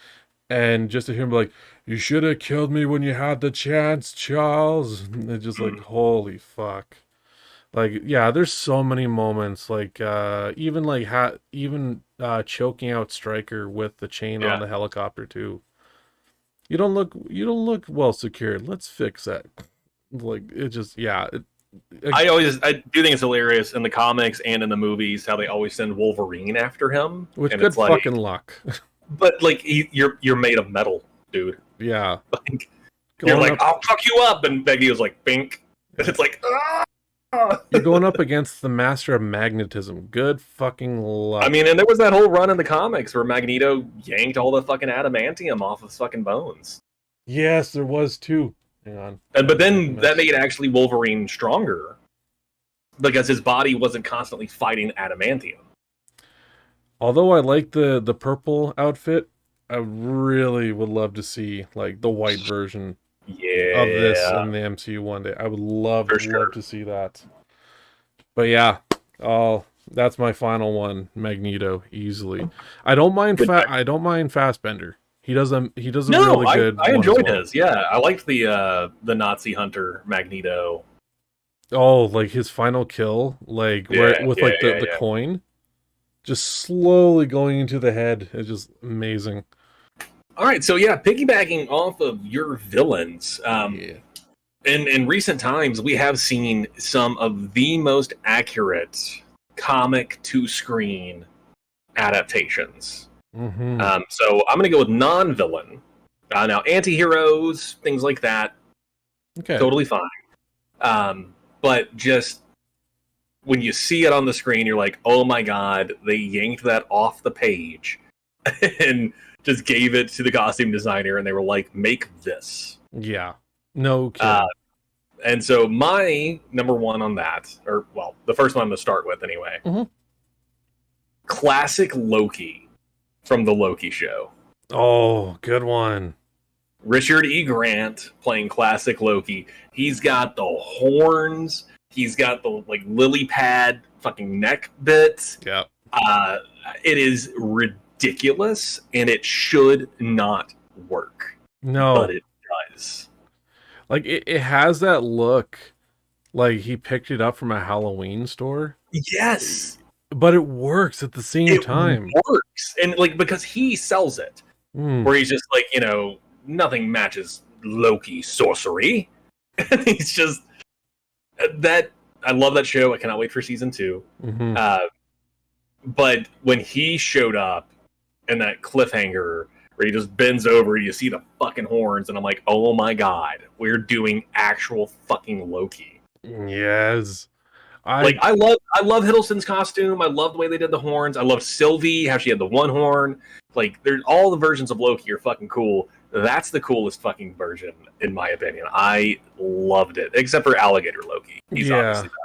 And just to hear him be like, you should have killed me when you had the chance, Charles. And they're just like, holy fuck. Like, yeah, there's so many moments, like even like choking out Stryker with the chain on the helicopter too. You don't look well secured. Let's fix that. Like it just
I do think it's hilarious in the comics and in the movies how they always send Wolverine after him.
with
And
good
it's like,
fucking luck.
but like you're made of metal, dude.
Yeah.
Like, you're
Going
like,
up,
I'll fuck you up, and Magneto's like, bink, and it's like, ah!
you're going up against the master of magnetism. Good fucking luck.
I mean, and there was that whole run in the comics where Magneto yanked all the fucking adamantium off of his fucking bones.
Yes, there was too. Hang on.
But then that made actually Wolverine stronger because his body wasn't constantly fighting adamantium.
Although I like the purple outfit, I really would love to see like the white version of this in the MCU one day. I would love to see that. But yeah, that's my final one, Magneto, easily. I don't mind Fassbender. He does a really good.
I enjoyed his. Yeah, I liked the Nazi hunter Magneto.
Oh, like his final kill, like the coin, just slowly going into the head. It's just amazing.
All right, so yeah, piggybacking off of your villains, in recent times we have seen some of the most accurate comic to screen adaptations. So I'm going to go with non-villain. Now, anti-heroes, things like that, totally fine. But just when you see it on the screen, you're like, oh my god, they yanked that off the page and just gave it to the costume designer, and they were like, make this.
Yeah. No kidding.
And so my number one on that, or, well, the first one I'm going to start with anyway, classic Loki from the Loki show.
Oh, good one.
Richard E. Grant playing classic Loki. He's got the horns. He's got the like lily pad fucking neck bits.
Yeah.
It is ridiculous, and it should not work.
No,
but it does.
Like it has that look, like he picked it up from a Halloween store.
Yes,
but it works at the same time.
It works, and like because he sells it, where he's just like, nothing matches Loki sorcery. And he's just that. I love that show. I cannot wait for season 2. But when he showed up in that cliffhanger where he just bends over, you see the fucking horns, and I'm like, oh my god, we're doing actual fucking Loki.
Yes.
I love Hiddleston's costume. I love the way they did the horns. I love Sylvie, how she had the one horn. Like, there's all the versions of Loki are fucking cool. That's the coolest fucking version, in my opinion. I loved it, except for Alligator Loki. He's obviously bad.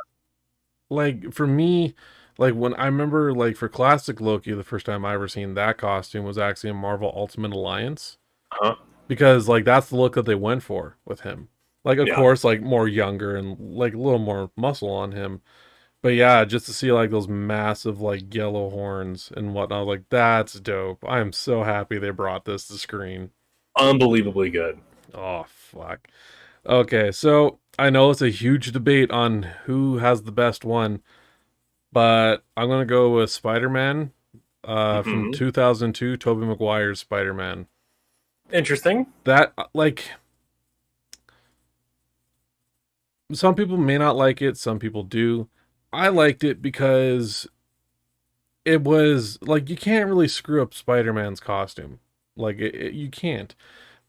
Like, for me, like, when I remember, like, for classic Loki, the first time I ever seen that costume was actually in Marvel Ultimate Alliance. Because, like, that's the look that they went for with him. Like, of course, like, more younger and, like, a little more muscle on him. But, yeah, just to see, like, those massive, like, yellow horns and whatnot, like, that's dope. I am so happy they brought this to screen.
Unbelievably good.
Oh, fuck. Okay, so I know it's a huge debate on who has the best one, but I'm going to go with Spider-Man from 2002, Tobey Maguire's Spider-Man.
Interesting.
That, like, some people may not like it, some people do. I liked it because it was, like, you can't really screw up Spider-Man's costume. Like, you can't.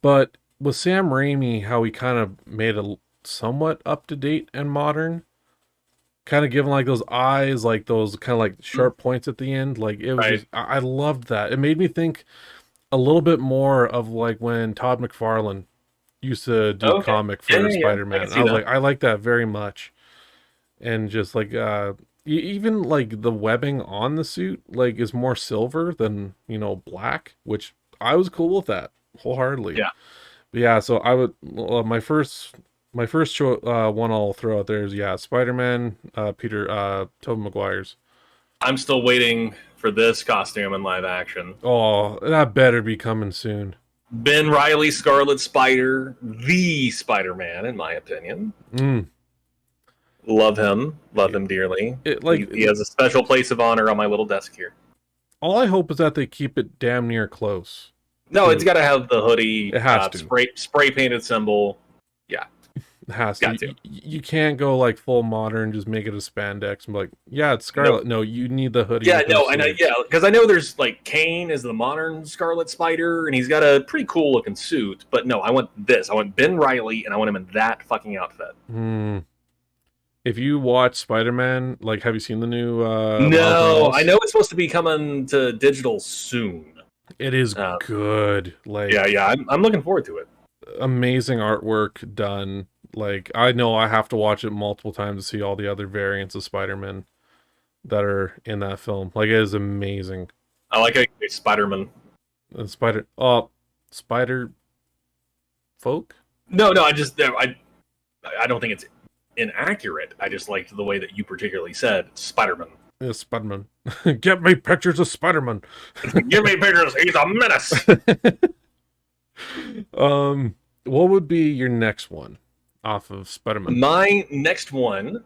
But with Sam Raimi, how he kind of made it somewhat up-to-date and modern, kind of giving like those eyes, like those kind of like
Mm,
sharp points at the end. Like it was
right.
just, I loved that. It made me think a little bit more of like when Todd McFarlane used to do
Okay.
comic
Yeah,
for
yeah, yeah. I can
Spider-Man.
see
I was
that.
like, I like that very much. And just like even like the webbing on the suit like is more silver than, black, which I was cool with that wholeheartedly.
Yeah.
But yeah, so I would one I'll throw out there is, yeah, Spider-Man, Peter Tobey Maguire's.
I'm still waiting for this costume in live action.
Oh, that better be coming soon.
Ben Riley, Scarlet Spider, the Spider-Man, in my opinion.
Mm.
Love him dearly.
It like
He has a special place of honor on my little desk here.
all I hope is that they keep it damn near close.
No, it's got to have the hoodie,
It has to.
spray painted symbol. Yeah,
It has to.
got to.
You can't go like full modern, just make it a spandex and be like, yeah, it's Scarlet.
Nope.
No, you need the hoodie.
Yeah,
With
no,
those
I know.
sleeves.
Yeah, because I know there's like Kane is the modern Scarlet Spider, and he's got a pretty cool looking suit. But no, I want this. I want Ben Riley, and I want him in that fucking outfit.
Hmm. If you watch Spider-Man, like, have you seen the new Miles
No, I
Morales?
know it's supposed to be coming to digital soon.
It is
Uh,
good. Like,
yeah, I'm looking forward to it.
amazing artwork done. Like, I know I have to watch it multiple times to see all the other variants of Spider-Man that are in that film. Like, it is amazing.
I like how you say Spider-Man.
And Spider folk.
No, I don't think it's inaccurate. I just liked the way that you particularly said Spider-Man.
Yeah, Spider-Man. Get me pictures of Spider-Man.
Give me pictures. He's a menace.
What would be your next one off of Spider-Man?
My next one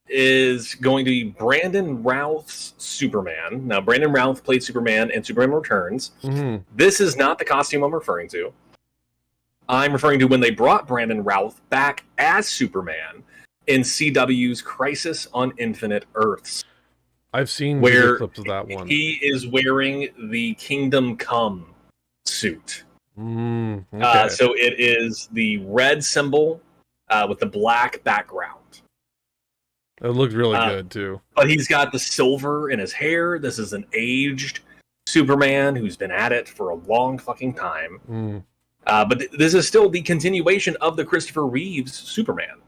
is going to be Brandon Routh's Superman. Now, Brandon Routh played Superman in Superman Returns.
Mm-hmm.
This is not the costume I'm referring to. I'm referring to when they brought Brandon Routh back as Superman in CW's Crisis on Infinite Earths,
I've seen video
where
clips of that one.
he is wearing the Kingdom Come suit.
Okay.
So it is the red symbol with the black background.
It looked really good too.
But he's got the silver in his hair. This is an aged Superman who's been at it for a long fucking time.
Mm.
But this is still the continuation of the Christopher Reeves Superman.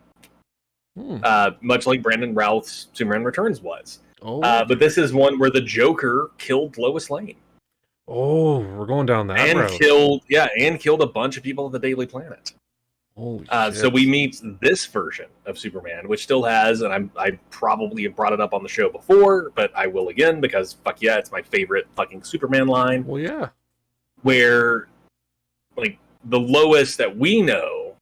Much like Brandon Routh's Superman Returns was.
Oh.
But this is one where the Joker killed Lois Lane.
Oh, we're going down that
and
road.
killed a bunch of people at the Daily Planet.
Holy
So
shit.
we meet this version of Superman, which still has, and I probably have brought it up on the show before, but I will again because fuck yeah, it's my favorite fucking Superman line.
Well, yeah.
Where, like, the Lois that we know,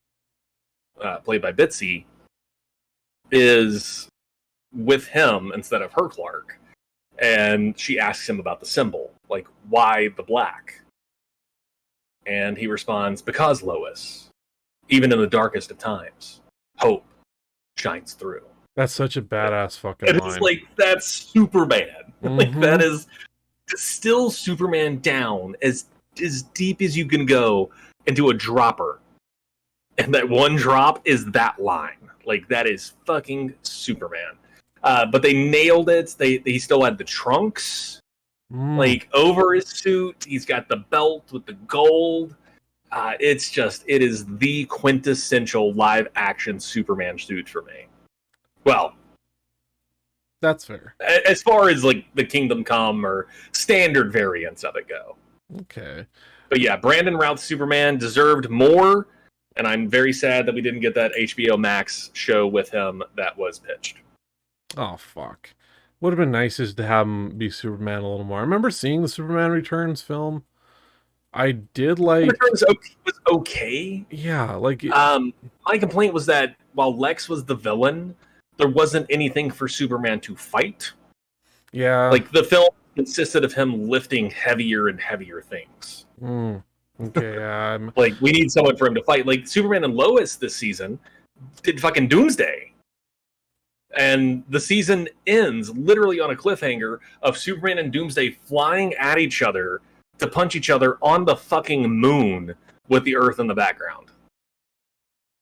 played by Bitsy, is with him instead of her Clark, and she asks him about the symbol, like, why the black? And he responds, because Lois, even in the darkest of times, hope shines through.
That's such a badass fucking
And
line.
it's like, that's Superman. Like,
Mhm.
that is still Superman down as deep as you can go into a dropper. And that one drop is that line. Like, that is fucking Superman. But they nailed it. He still had the trunks, like, over his suit. He's got the belt with the gold. It is the quintessential live action Superman suit for me. Well,
That's fair.
as far as like the Kingdom Come or standard variants of it go.
Okay.
But yeah, Brandon Routh Superman deserved more, and I'm very sad that we didn't get that HBO Max show with him that was pitched.
Oh, fuck. Would have been nice just to have him be Superman a little more. I remember seeing the Superman Returns film. I did like...
Returns was okay.
Yeah, like...
My complaint was that while Lex was the villain, there wasn't anything for Superman to fight.
Yeah.
Like, the film consisted of him lifting heavier and heavier things.
Okay, yeah.
Like, we need someone for him to fight. Like, Superman and Lois this season did fucking Doomsday. And the season ends literally on a cliffhanger of Superman and Doomsday flying at each other to punch each other on the fucking moon with the Earth in the background.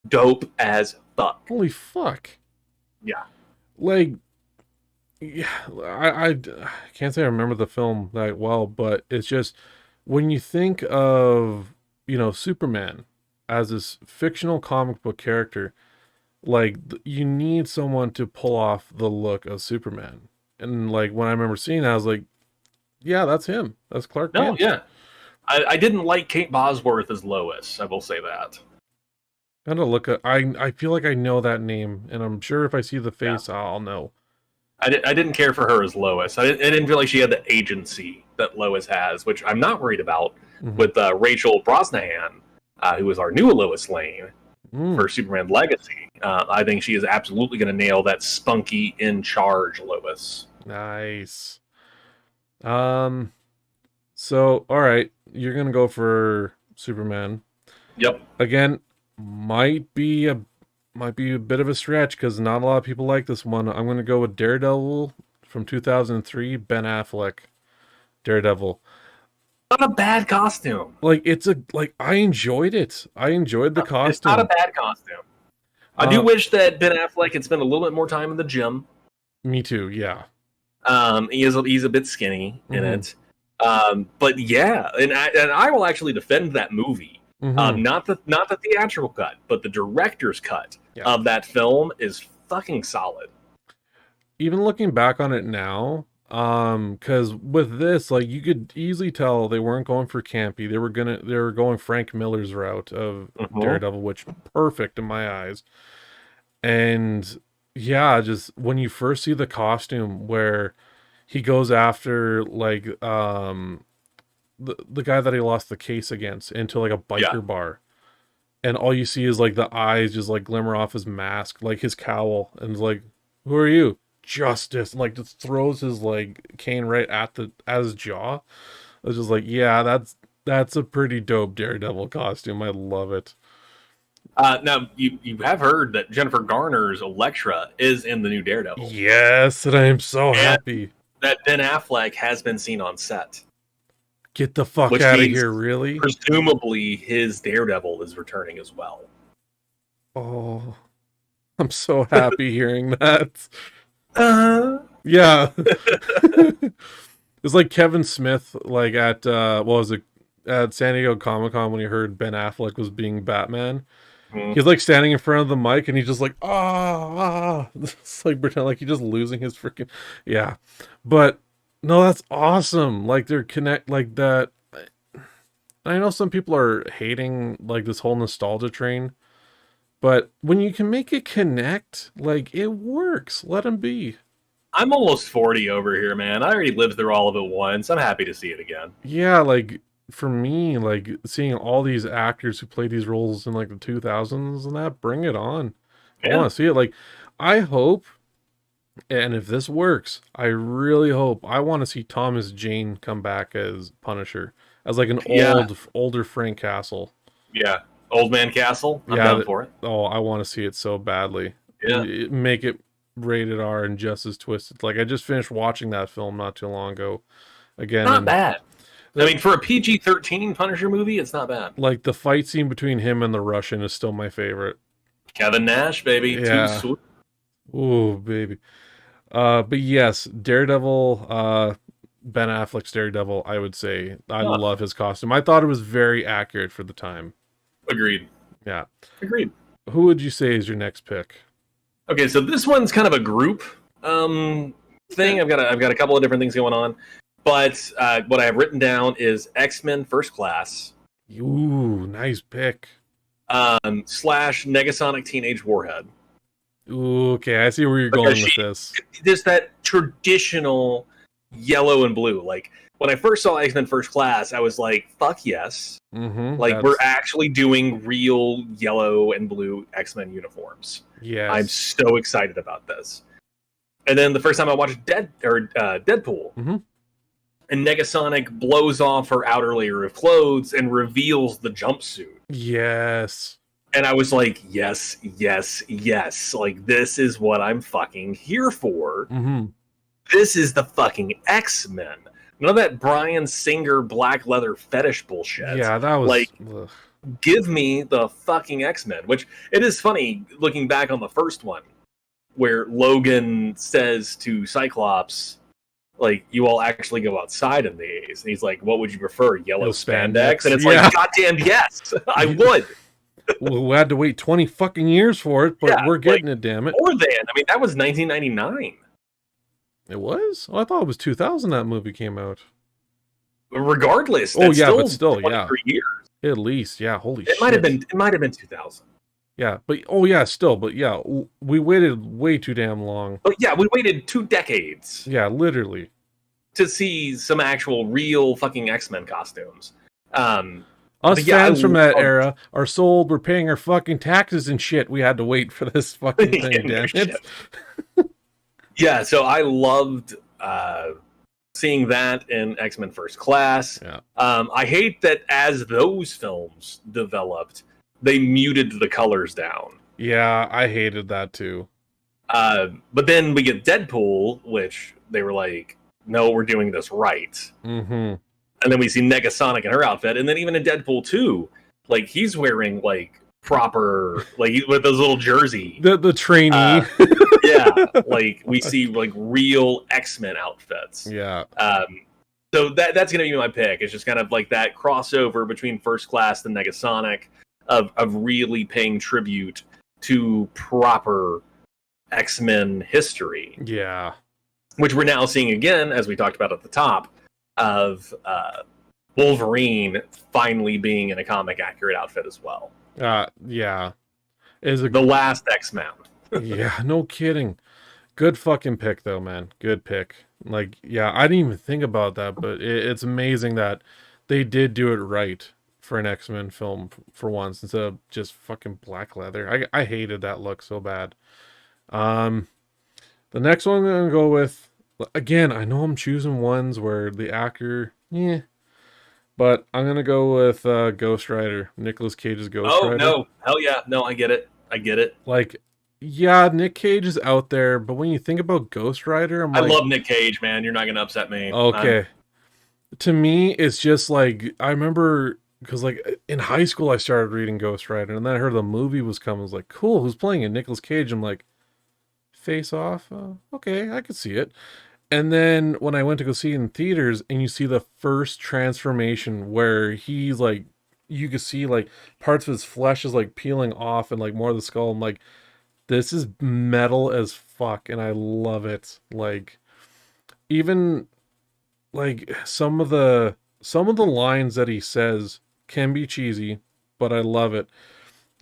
Dope as fuck.
Holy fuck.
Yeah.
Like, yeah, I can't say I remember the film that well, but it's just when you think of, Superman as this fictional comic book character, like you need someone to pull off the look of Superman. And like when I remember seeing that, I was like, yeah, that's him. That's Clark
No,
Kent.
yeah. I didn't like Kate Bosworth as Lois. I will say that.
Gotta look at, I feel like I know that name, and I'm sure if I see the
Yeah.
face, I'll know.
I didn't care for her as Lois. I didn't feel like she had the agency that Lois has, which I'm not worried about
Mm-hmm.
with Rachel Brosnahan, who is our new Lois Lane
Mm,
for Superman Legacy. I think she is absolutely going to nail that spunky, in charge Lois.
nice. Um, so all right, you're gonna go for Superman.
Yep.
Again, might be a might be a bit of a stretch because not a lot of people like this one. I'm gonna go with Daredevil from 2003, Ben Affleck. Daredevil.
Not a bad costume.
Like I enjoyed it. I enjoyed the
It's not a
costume.
bad costume. I do
Uh,
wish that Ben Affleck had spent a little bit more time in the gym.
Me too. Yeah.
He's a bit skinny in
Mm-hmm.
it. But yeah, and I will actually defend that movie.
Mm-hmm.
Not the theatrical cut, but the director's cut
Yeah.
of that film is fucking solid.
Even looking back on it now, because with this, like you could easily tell they weren't going for campy. They were going Frank Miller's route of
Mhm.
Daredevil, which perfect in my eyes. And yeah, just when you first see the costume where he goes after like the guy that he lost the case against into like a
Yeah.
biker bar, and all you see is like the eyes just like glimmer off his mask, like his cowl, and it's like, who are you? Justice, and like just throws his like cane right at his jaw. I was just like, yeah, that's a pretty dope Daredevil costume. I love it.
Now you have heard that Jennifer Garner's Elektra is in the new Daredevil,
Yes, and I am so
and
happy.
that Ben Affleck has been seen on set,
Get the fuck
which
out of
means
here, really?
presumably his Daredevil is returning as well.
Oh, I'm so happy hearing that.
Uh,
Yeah. It's like Kevin Smith, like at what was it, at San Diego Comic Con when he heard Ben Affleck was being Batman.
hmm.
He's like standing in front of the mic and he's just like, It's like pretend like he's just losing his freaking, yeah. But no, that's awesome. Like they're connect like that. I know some people are hating like this whole nostalgia train, but when you can make it connect, like it works. Let them be.
I'm almost 40 over here, man. I already lived through all of it once. I'm happy to see it again.
Yeah, like for me, like seeing all these actors who played these roles in like the 2000s and that, bring it on. I
Yeah.
want to see it. Like, I hope, and if this works, I really hope, I want to see Thomas Jane come back as Punisher, as like an
Yeah.
older Frank Castle.
Yeah. Old Man Castle. I'm
Yeah,
down for it.
oh, I want to see it so badly.
Yeah.
Make it rated R and just as twisted. Like, I just finished watching that film not too long ago again,
Not
and
bad. I mean, for a PG-13 Punisher movie, it's not bad.
like the fight scene between him and the Russian is still my favorite.
Kevin Nash, baby. Too
Yeah.
sweet.
Ooh, baby. But yes, Daredevil, Ben Affleck's Daredevil, I would say I
Huh.
love his costume. I thought it was very accurate for the time.
Agreed.
Yeah.
Agreed.
Who would you say is your next pick?
Okay, so this one's kind of a group thing. I've got a couple of different things going on, but what I have written down is X-Men First Class
Ooh, nice pick.
slash Negasonic Teenage Warhead.
Ooh, okay, I see where you're going with this.
There's that traditional yellow and blue. Like when I first saw X-Men First Class, I was like, "Fuck yes!"
Mm-hmm.
Like we're actually doing real yellow and blue X-Men uniforms.
yes.
I'm so excited about this. And then the first time I watched Deadpool,
Mm-hmm.
and Negasonic blows off her outer layer of clothes and reveals the jumpsuit.
Yes.
And I was like, yes, yes, yes. Like, this is what I'm fucking here for.
Mm-hmm.
This is the fucking X-Men. None of that Bryan Singer black leather fetish bullshit.
Yeah, that was
like,
ugh.
give me the fucking X-Men. Which, it is funny, looking back on the first one, where Logan says to Cyclops, like, you all actually go outside in these. And he's like, what would you prefer, yellow spandex? And it's like, goddamn yes, I would.
Well, we had to wait 20 fucking years for it, but we're getting it, damn it.
More than, I mean, that was 1999.
It was? Oh, I thought it was 2000 that movie came out.
Regardless,
but still,
23 years.
At least, yeah, holy shit.
It might have been 2000.
Yeah, but we waited way too damn long.
But yeah, we waited 2 decades.
Yeah, literally.
To see some actual real fucking X-Men costumes.
Us fans from that era are sold. We're paying our fucking taxes and shit. We had to wait for this fucking thing, damn it.
Yeah, so I loved seeing that in X-Men First Class.
Yeah.
I hate that as those films developed, they muted the colors down.
Yeah, I hated that too.
But then we get Deadpool, which they were like, no, we're doing this right.
Mm-hmm.
And then we see Negasonic in her outfit. And then even in Deadpool 2, like, he's wearing, like, proper, like, with those little jersey.
The trainee.
Yeah, like, we see, like, real X-Men outfits.
Yeah.
So that's going to be my pick. It's just kind of like that crossover between First Class and Negasonic of really paying tribute to proper X-Men history.
Yeah.
Which we're now seeing again, as we talked about at the top, of Wolverine finally being in a comic accurate outfit as well.
Yeah.
The last X-Men.
Yeah, no kidding. Good fucking pick though, man. Good pick. Like, yeah, I didn't even think about that, but it's amazing that they did do it right for an X-Men film for once instead of just fucking black leather. I hated that look so bad. The next one I'm gonna go with, again, I know I'm choosing ones where the actor, but I'm gonna go with Ghost Rider, Nicolas Cage's Ghost Rider.
Oh no, hell yeah, no, I get it.
Like, yeah, Nick Cage is out there, but when you think about Ghost Rider, I
love Nick Cage, man. You're not gonna upset me.
Okay. To me, it's just like, I remember, because like in high school I started reading Ghost Rider, and then I heard the movie was coming. I was like, cool, who's playing it? Nicolas Cage. I'm like, Face Off? Okay, I could see it. And then when I went to go see it in theaters, and you see the first transformation where he's like, you could see like parts of his flesh is like peeling off and like more of the skull. I'm like, this is metal as fuck, and I love it. Like, even like some of the lines that he says can be cheesy, but I love it.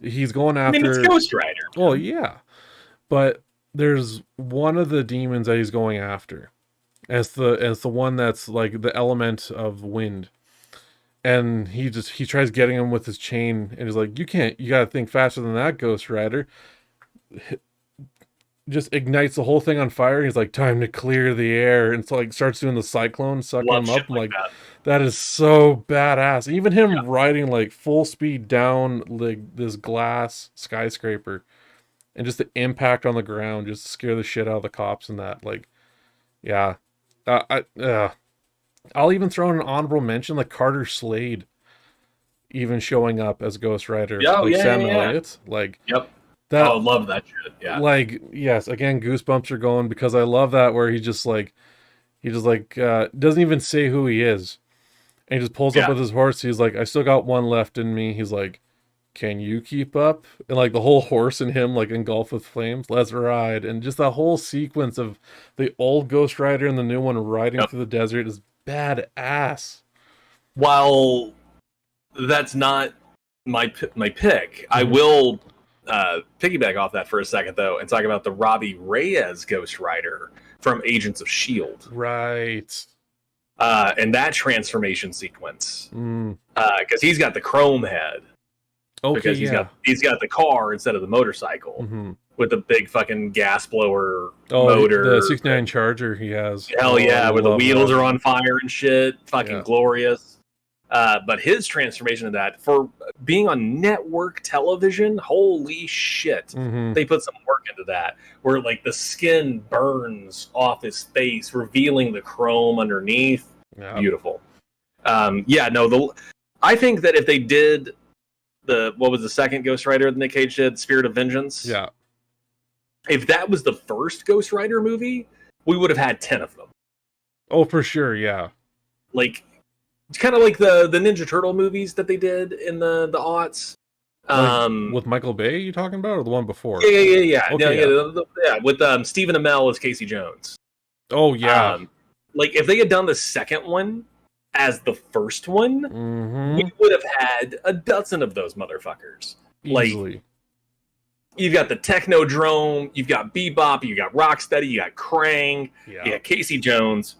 He's going after.
I mean, it's Ghost Rider.
Oh yeah, but there's one of the demons that he's going after, as the one that's like the element of wind, and he tries getting him with his chain, and he's like, you gotta think faster than that, Ghost Rider. Just ignites the whole thing on fire. He's like, time to clear the air, and so like starts doing the cyclone, sucking him up. Like that is so badass. Even him riding like full speed down like this glass skyscraper, and just the impact on the ground just to scare the shit out of the cops and that. Like, yeah, I'll even throw in an honorable mention, like Carter Slade, even showing up as Ghost Rider. Sam Elliott. Like,
yep. I love that shit. Yeah.
Like, yes, again, goosebumps are going because I love that where he just doesn't even say who he is. And he just pulls up with his horse. He's like, I still got one left in me. He's like, can you keep up? And like the whole horse and him like engulfed with flames. Let's ride. And just that whole sequence of the old Ghost Rider and the new one riding through the desert is badass.
While that's not my pick,
Mm-hmm.
I will piggyback off that for a second though and talk about the Robbie Reyes Ghost Rider from Agents of S.H.I.E.L.D.
Right.
And that transformation sequence. Because he's got the chrome head.
Okay,
because he's got the car instead of the motorcycle with the big fucking gas blower motor.
The 69 Charger he has.
Hell yeah, where the wheels are on fire and shit. Fucking glorious. But his transformation of that, for being on network television, holy shit. They put some work into that. Where like the skin burns off his face, revealing the chrome underneath. Yeah. Beautiful. I think that if they did what was the second Ghost Rider that Nick Cage did, Spirit of Vengeance?
Yeah.
if that was the first Ghost Rider movie, we would have had 10 of them.
Oh, for sure, yeah.
Like, it's kind of like the Ninja Turtle movies that they did in the aughts.
Like with Michael Bay, you talking about, or the one before?
Yeah.
Okay,
Yeah, with Stephen Amell as Casey Jones.
Oh yeah.
Like if they had done the second one as the first one, we would have had a dozen of those motherfuckers.
Easily.
Like, you've got the Technodrome, you've got Bebop, you got Rocksteady, you got Krang, you got Casey Jones.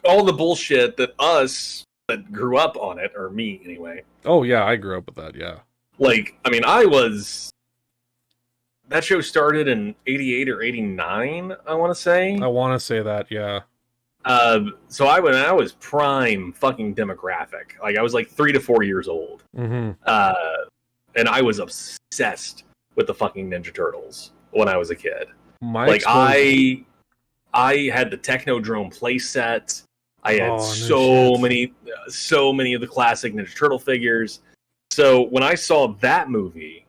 All the bullshit that us that grew up on it, or me anyway.
Oh yeah, I grew up with that, yeah.
Like, I mean, that show started in 88 or 89, I want to say.
I want to say that, yeah.
So I was prime fucking demographic. Like, I was like 3 to 4 years old.
Mm-hmm.
And I was obsessed with the fucking Ninja Turtles when I was a kid. I had the Technodrome playset. I had so many of the classic Ninja Turtle figures. So when I saw that movie,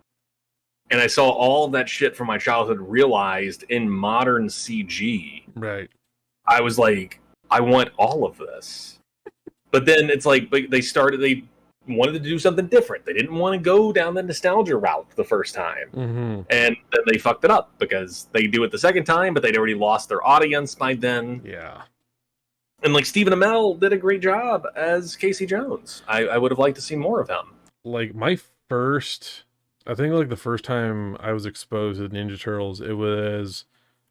and I saw all that shit from my childhood realized in modern CG,
right?
I was like, I want all of this. But then it's like they wanted to do something different. They didn't want to go down the nostalgia route the first time.
Mm-hmm.
And then they fucked it up because they do it the second time, but they'd already lost their audience by then.
Yeah.
And like Stephen Amell did a great job as Casey Jones. I would have liked to see more of him.
Like I think like the first time I was exposed to Ninja Turtles, it was,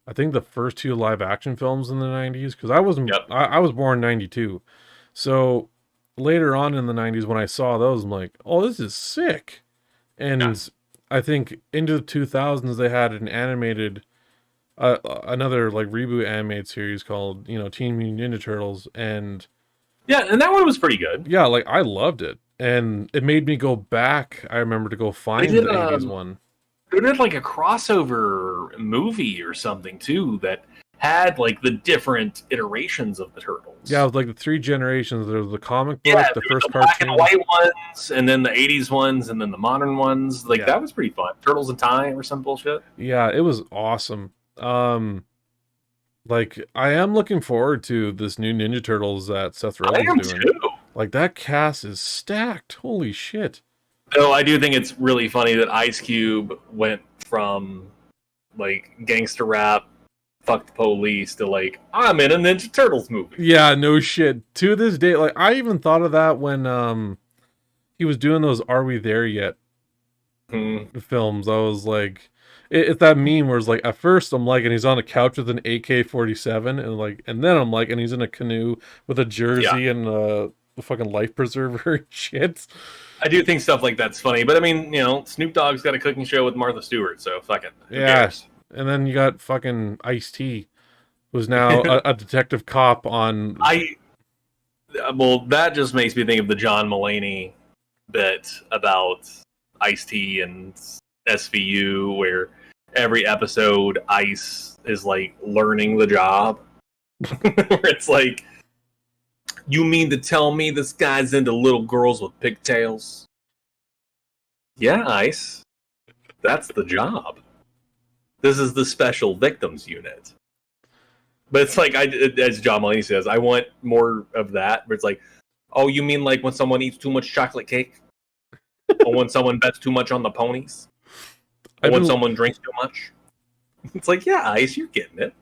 I think, the first 2 live action films in the 90s, because I was born in 92. So later on in the 90s when I saw those, I'm like, oh, this is sick. And I think into the 2000s they had an animated another like reboot animated series called, Teen Mutant Ninja Turtles, and
that one was pretty good.
Yeah, like I loved it, and it made me go back. I remember to go find the 80s one.
They did like a crossover movie or something too that had like the different iterations of the Turtles.
Yeah, it was like the 3 generations. There was the comic book, the first
the
cartoon,
black and white ones, and then the 80s ones, and then the modern ones. Like that was pretty fun. Turtles in Time or some bullshit.
Yeah, it was awesome. Like I am looking forward to this new Ninja Turtles that Seth Rogen's doing.
Too.
Like that cast is stacked. Holy shit.
No, I do think it's really funny that Ice Cube went from like gangster rap, fuck the police, to like, I'm in a Ninja Turtles movie.
Yeah, no shit. To this day, like I even thought of that when he was doing those Are We There Yet films. I was like, it's that meme where it's like, at first I'm like, and he's on a couch with an AK-47, and then I'm like, and he's in a canoe with a jersey and a fucking life preserver and shit.
I do think stuff like that's funny, but I mean, Snoop Dogg's got a cooking show with Martha Stewart, so fuck it. Who cares?
And then you got fucking Ice-T, who's now a detective cop on.
Well, that just makes me think of the John Mulaney bit about Ice-T and SVU, where every episode Ice is like learning the job. Where it's like, you mean to tell me this guy's into little girls with pigtails? Yeah, Ice. That's the job. This is the special victims unit. But it's like, as John Mulaney says, I want more of that. But it's like, oh, you mean like when someone eats too much chocolate cake? Or when someone bets too much on the ponies? Or when someone drinks too much? It's like, yeah, Ice, you're getting it.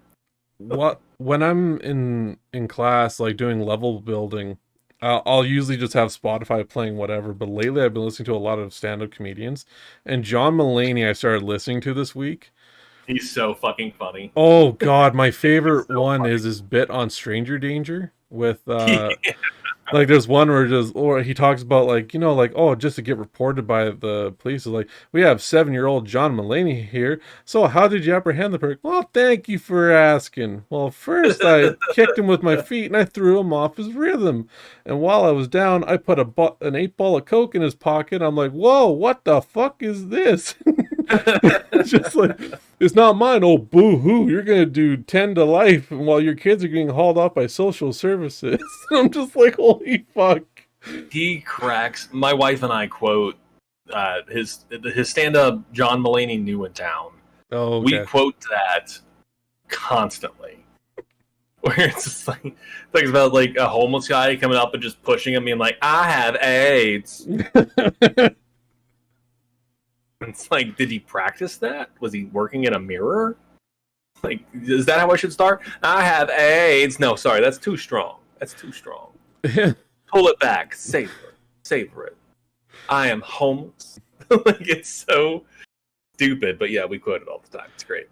When I'm in class, like doing level building, I'll usually just have Spotify playing whatever. But lately, I've been listening to a lot of stand-up comedians, and John Mulaney I started listening to this week.
He's so fucking funny.
Oh God, my favorite one is his bit on Stranger Danger with like there's one where he talks about like, oh, just to get reported by the police, is like, we have 7-year-old John Mulaney here. So how did you apprehend the person? Well, thank you for asking. Well, first I kicked him with my feet and I threw him off his rhythm. And while I was down, I put an 8-ball of Coke in his pocket. I'm like, whoa, what the fuck is this? It's just like, it's not mine. Oh, boo-hoo, you're gonna do 10 to life while your kids are getting hauled off by social services. I'm just like, holy fuck.
He cracks. My wife and I quote his stand-up John Mulaney New in Town
Oh,
We
okay.
quote that constantly. Where it's just like things about like a homeless guy coming up and just pushing him, being like, "I have AIDS." It's like, did he practice that? Was he working in a mirror? Like, is that how I should start? I have AIDS. No, sorry, that's too strong. That's too strong. Pull it back. Savor it. Savor it. I am homeless. Like, it's so stupid, but yeah, we quote it all the time. It's great.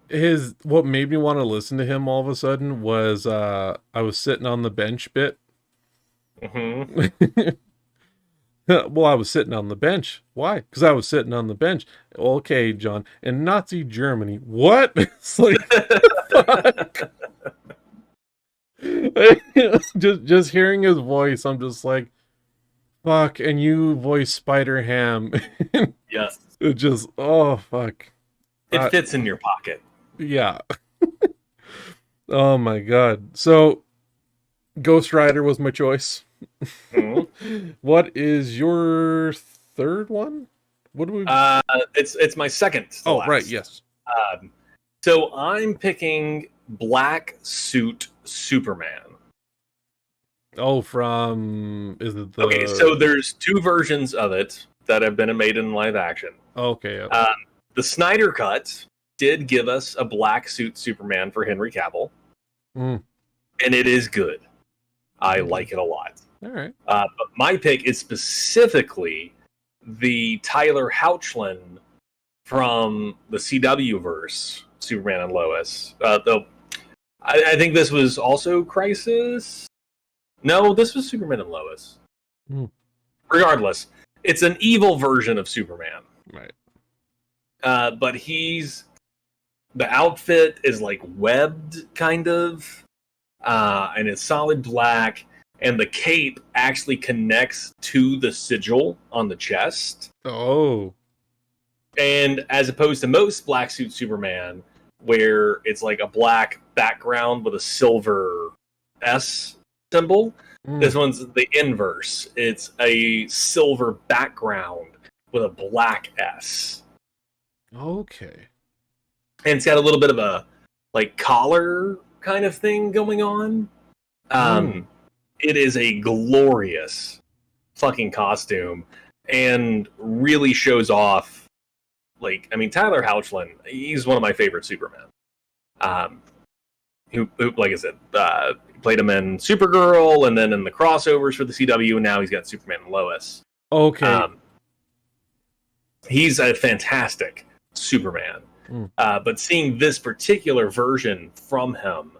What made me want to listen to him all of a sudden was I was sitting on the bench bit.
Mm-hmm.
Well, I was sitting on the bench. Why? Because I was sitting on the bench. Okay, John. In Nazi Germany. What? It's like, fuck. just hearing his voice, I'm just like, fuck. And you voice Spider Ham.
Yes.
It just, oh, fuck.
It fits in your pocket.
Yeah. Oh my god. So, Ghost Rider was my choice.
Mm-hmm.
What is your third one? What do we?
It's my second to
Oh,
last.
right. Yes.
So I'm picking Black Suit Superman.
Oh, from is it the?
Okay, so there's two versions of it that have been made in live action.
Okay. Yep.
The Snyder Cut did give us a black suit Superman for Henry Cavill, and it is good. I like it a lot.
All right.
But my pick is specifically the Tyler Hoechlin from the CW verse, Superman and Lois. Though I think this was also Crisis. No, this was Superman and Lois. Regardless, it's an evil version of Superman.
Right.
But the outfit is like webbed, kind of, and it's solid black. And the cape actually connects to the sigil on the chest.
Oh.
And as opposed to most black suit Superman, where it's like a black background with a silver S symbol, this one's the inverse. It's a silver background with a black S.
Okay.
And it's got a little bit of a like collar kind of thing going on. It is a glorious fucking costume and really shows off. Like, I mean, Tyler Hoechlin, he's one of my favorite Supermen. Who like I said, played him in Supergirl and then in the crossovers for the CW, and now he's got Superman and Lois.
Okay.
He's a fantastic Superman. But seeing this particular version from him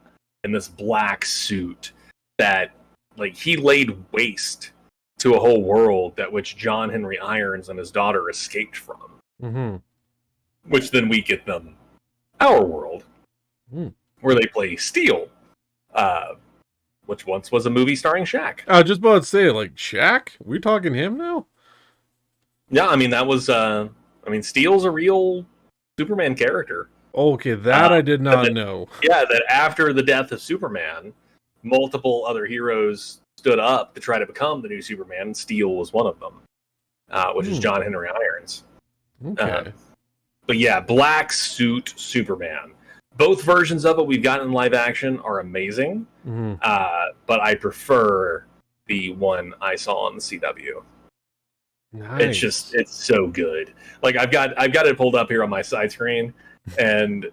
in this black suit that, like, he laid waste to a whole world that which John Henry Irons and his daughter escaped from. Which then we get them our world, where they play Steel, which once was a movie starring Shaq.
I was just about to say, like, Shaq? We talking him now?
Yeah, I mean, that was, Steel's a real Superman character.
Okay, that I did not know.
Yeah, that after the death of Superman, multiple other heroes stood up to try to become the new Superman, and Steel was one of them, which is John Henry Irons.
Okay.
But yeah, black suit Superman. Both versions of it we've gotten in live action are amazing, but I prefer the one I saw on the CW.
Nice.
It's so good. Like I've got it pulled up here on my side screen, and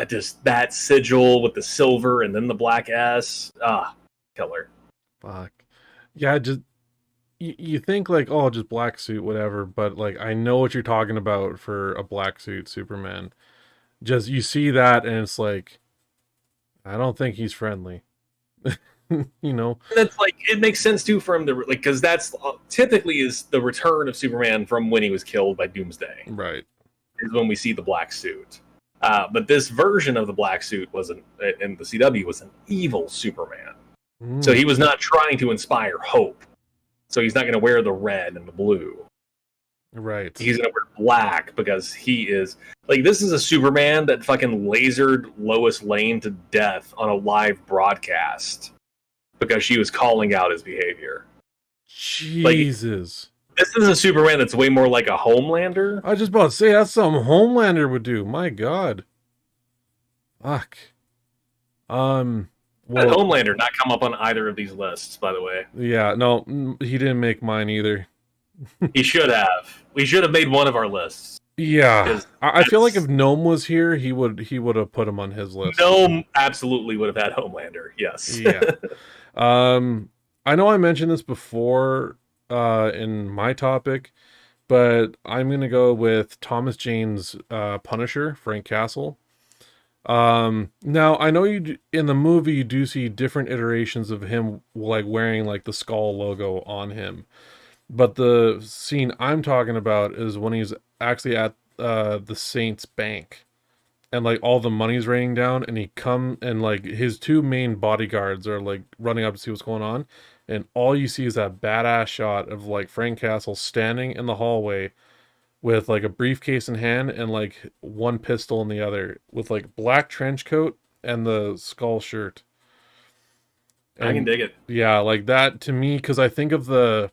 just that sigil with the silver and then the black S, killer.
Fuck. Yeah, just you think like, oh, just black suit, whatever, but like I know what you're talking about for a black suit Superman. Just you see that and it's like, I don't think he's friendly. You know,
that's like it makes sense too for him to like, because that's typically is the return of Superman from when he was killed by Doomsday.
Right.
Is when we see the black suit. But this version of the black suit wasn't in the CW was an evil Superman. So he was not trying to inspire hope. So he's not going to wear the red and the blue.
Right.
He's going to wear black because he is like, this is a Superman that fucking lasered Lois Lane to death on a live broadcast because she was calling out his behavior.
Jesus.
Like, this is a Superman that's way more like a Homelander.
I was just about to say that's something Homelander would do. My God. Fuck.
But
Well,
Homelander not come up on either of these lists, by the way.
yeah, no, he didn't make mine either.
He should have. We should have made one of our lists
Yeah,
because
I feel like if
that's
Gnome was here, he would have put him on his list.
no absolutely would have had Homelander. Yes.
Yeah. Um, I know I mentioned this before in my topic, but I'm gonna go with Thomas Jane's Punisher, Frank Castle. Now I know in the movie you do see different iterations of him like wearing like the skull logo on him. But the scene I'm talking about is when he's actually at the Saints Bank and like all the money's raining down and he come and like his two main bodyguards are like running up to see what's going on and all you see is that badass shot of like Frank Castle standing in the hallway with like a briefcase in hand and like one pistol in the other with like black trench coat and the skull shirt.
I can
And
dig it.
yeah, like that to me cuz I think of the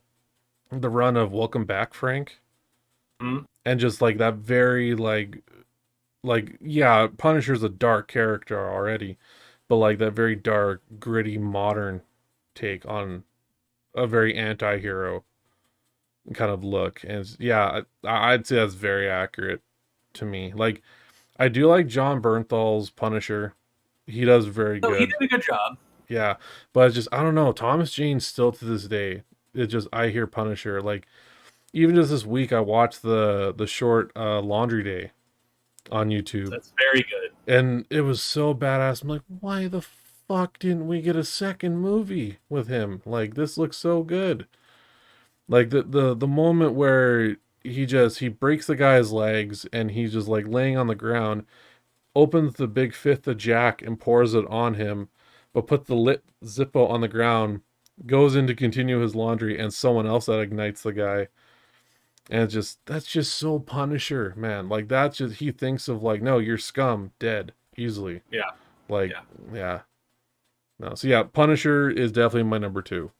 run of Welcome Back Frank
Mhm.
and just like that very like yeah, Punisher's a dark character already, but like that very dark, gritty, modern take on a very anti-hero kind of look. And yeah, I'd say that's very accurate to me. Like I do like John Bernthal's Punisher. He does very
No, he
good.
did a good job.
Yeah, but it's just I don't know. Thomas Jane still to this day, it just I hear Punisher like even just this week I watched the short Laundry Day on YouTube
That's very good.
and it was so badass. I'm like, why the fuck didn't we get a second movie with him? Like this looks so good. Like the moment where he breaks the guy's legs and he's just like laying on the ground, opens the big fifth of Jack and pours it on him, but put the lit Zippo on the ground, goes in to continue his laundry, and someone else that ignites the guy. And it's just that's just so Punisher, man. Like that's just he thinks of like, no, you're scum, dead, easily.
Yeah,
Like,
yeah.
yeah. No. So yeah, Punisher is definitely my number two.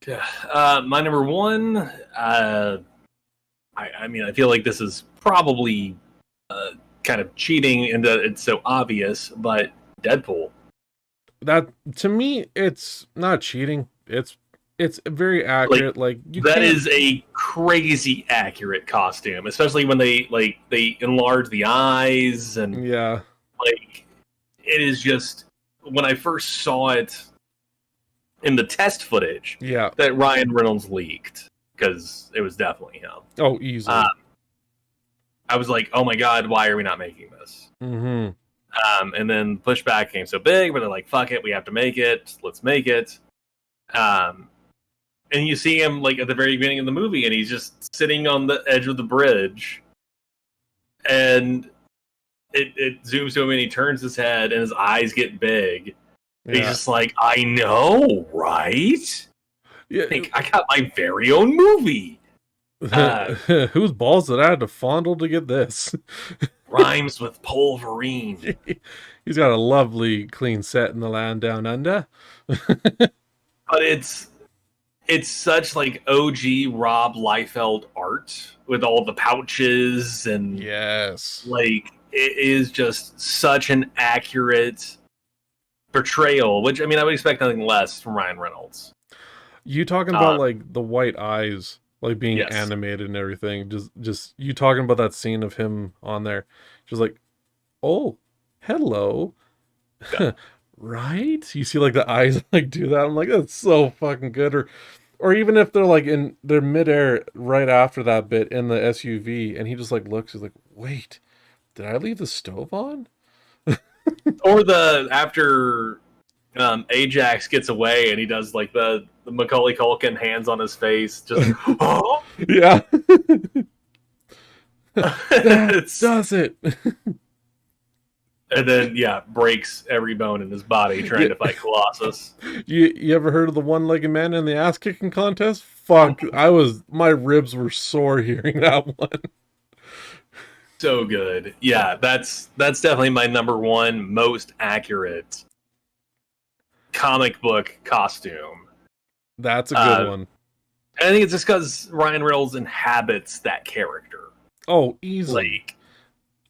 Yeah. My number one. I mean, I feel like this is probably kind of cheating in that it's so obvious, but Deadpool.
That to me, it's not cheating. It's very
Like
accurate. Like you
that
can't.
is a crazy accurate costume, especially when they enlarge the eyes and
Yeah,
like it is just when I first saw it in the test footage
yeah.
that Ryan Reynolds leaked because it was definitely him.
Oh,
Uh,
easily.
I was like, oh my god, why are we not making this?
Mm-hmm.
And then pushback came so big, where they're like, fuck it, we have to make it. Let's make it. Um, and you see him like at the very beginning of the movie, and he's just sitting on the edge of the bridge, and it zooms to him, and he turns his head, and his eyes get big. He's
Yeah.
just like, I know, right?
Yeah.
I got my very own movie.
Whose balls did I have to fondle to get this?
Rhymes with Polverine.
He's got a lovely clean set in the land down under.
But it's such like OG Rob Liefeld art with all the pouches and
Yes.
like it is just such an accurate portrayal, which I mean I would expect nothing less from Ryan Reynolds.
You talking
Uh,
about like the white eyes, like being
yes.
animated and everything. Just you talking about that scene of him on there. Just like, oh, hello.
Yeah.
Right? You see like the eyes like do that. I'm like, that's so fucking good. Or even if they're like in they're midair right after that bit in the SUV and he just like looks, he's like, wait, did I leave the stove on?
Or the after Ajax gets away and he does like the Macaulay Culkin hands on his face, just oh,
Yeah. That
it's,
does it.
and then yeah, breaks every bone in his body trying to fight Colossus.
You ever heard of the one-legged man in the ass kicking contest? Fuck, my ribs were sore hearing that one.
So good. Yeah, that's definitely my number one most accurate comic book costume.
That's a good one.
And I think it's just because Ryan Reynolds inhabits that character.
Oh, easily.
Like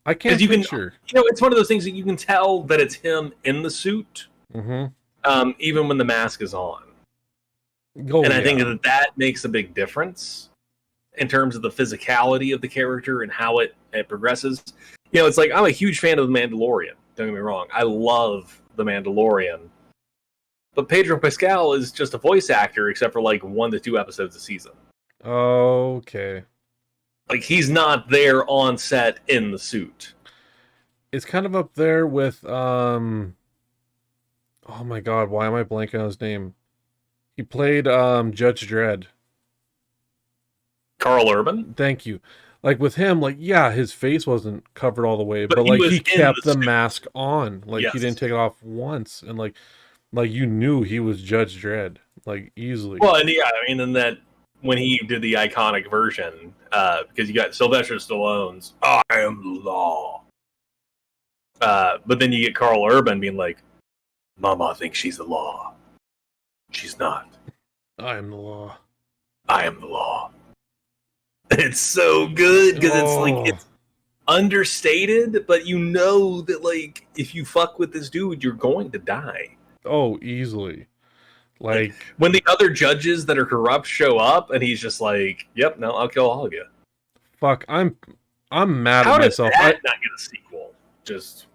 I
because
can't picture.
it's one of those things that you can tell that it's him in the suit,
Mm-hmm.
even when the mask is on.
Oh
And I think
yeah.
that makes a big difference in terms of the physicality of the character and how it progresses. It's like I'm a huge fan of The Mandalorian. Don't get me wrong. I love The Mandalorian. But Pedro Pascal is just a voice actor, except for like 1 to 2 episodes a season.
Okay.
Like he's not there on set in the suit.
It's kind of up there with oh my god, why am I blanking on his name? He played Judge Dredd.
Carl Urban,
Thank you. Like with him, like yeah, his face wasn't covered all the way,
but
but
he
like
was
he
in the
kept the
suit.
mask on. Like he didn't
Yes.
take it off once, and like you knew he was Judge Dredd, like easily.
Well, and yeah, I mean, and that when he did the iconic version, because you got Sylvester Stallone's "I am the law," but then you get Carl Urban being like, "Mama thinks she's the law. She's not.
I am the law.
I am the law." It's so good because it's like
Oh,
it's understated, but you know that like if you fuck with this dude, you're going to die.
oh, easily.
Like
Like
when the other judges that are corrupt show up, and he's just like, "Yep, no, I'll kill all of you."
fuck, I'm mad at
How did
myself.
that not get a sequel? Just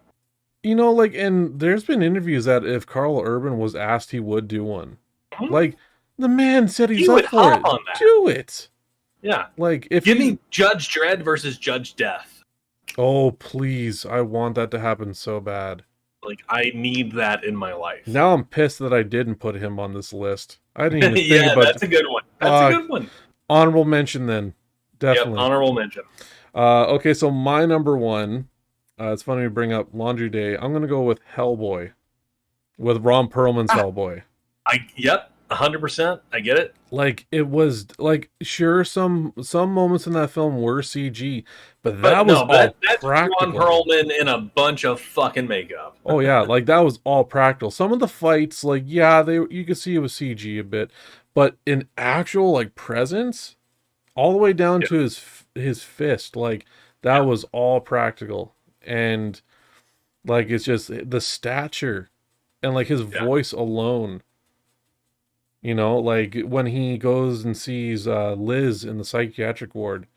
Like, and there's been interviews that if Carl Urban was asked, he would do one. Like, the man said he's
he
up
would
for
hop
it.
on that.
Do it.
Yeah,
Like, if
give
he's,
me Judge Dredd versus Judge Death.
oh, please, I want that to happen so bad.
Like I need that in my life.
Now I'm pissed that I didn't put him on this list. I didn't even think
Yeah,
about
that's a good one. That's a
fuck.
good one.
Honorable mention then.
Yep,
Definitely.
honorable mention.
Okay, so my number one, it's funny to bring up Laundry Day. I'm gonna go with Hellboy. With Ron Perlman's Hellboy.
Yep, 100%. I get it.
Like it was like sure some moments in that film were CG, but
But
that was
no,
all
that's Ron
practical.
Perlman in a bunch of fucking makeup.
Oh yeah, like that was all practical. Some of the fights, like yeah, you could see it was CG a bit, but in actual like presence, all the way down
Yeah.
to his fist, like that was all practical, and like it's just the stature and like his
Yeah.
voice alone. Like when he goes and sees Liz in the psychiatric ward,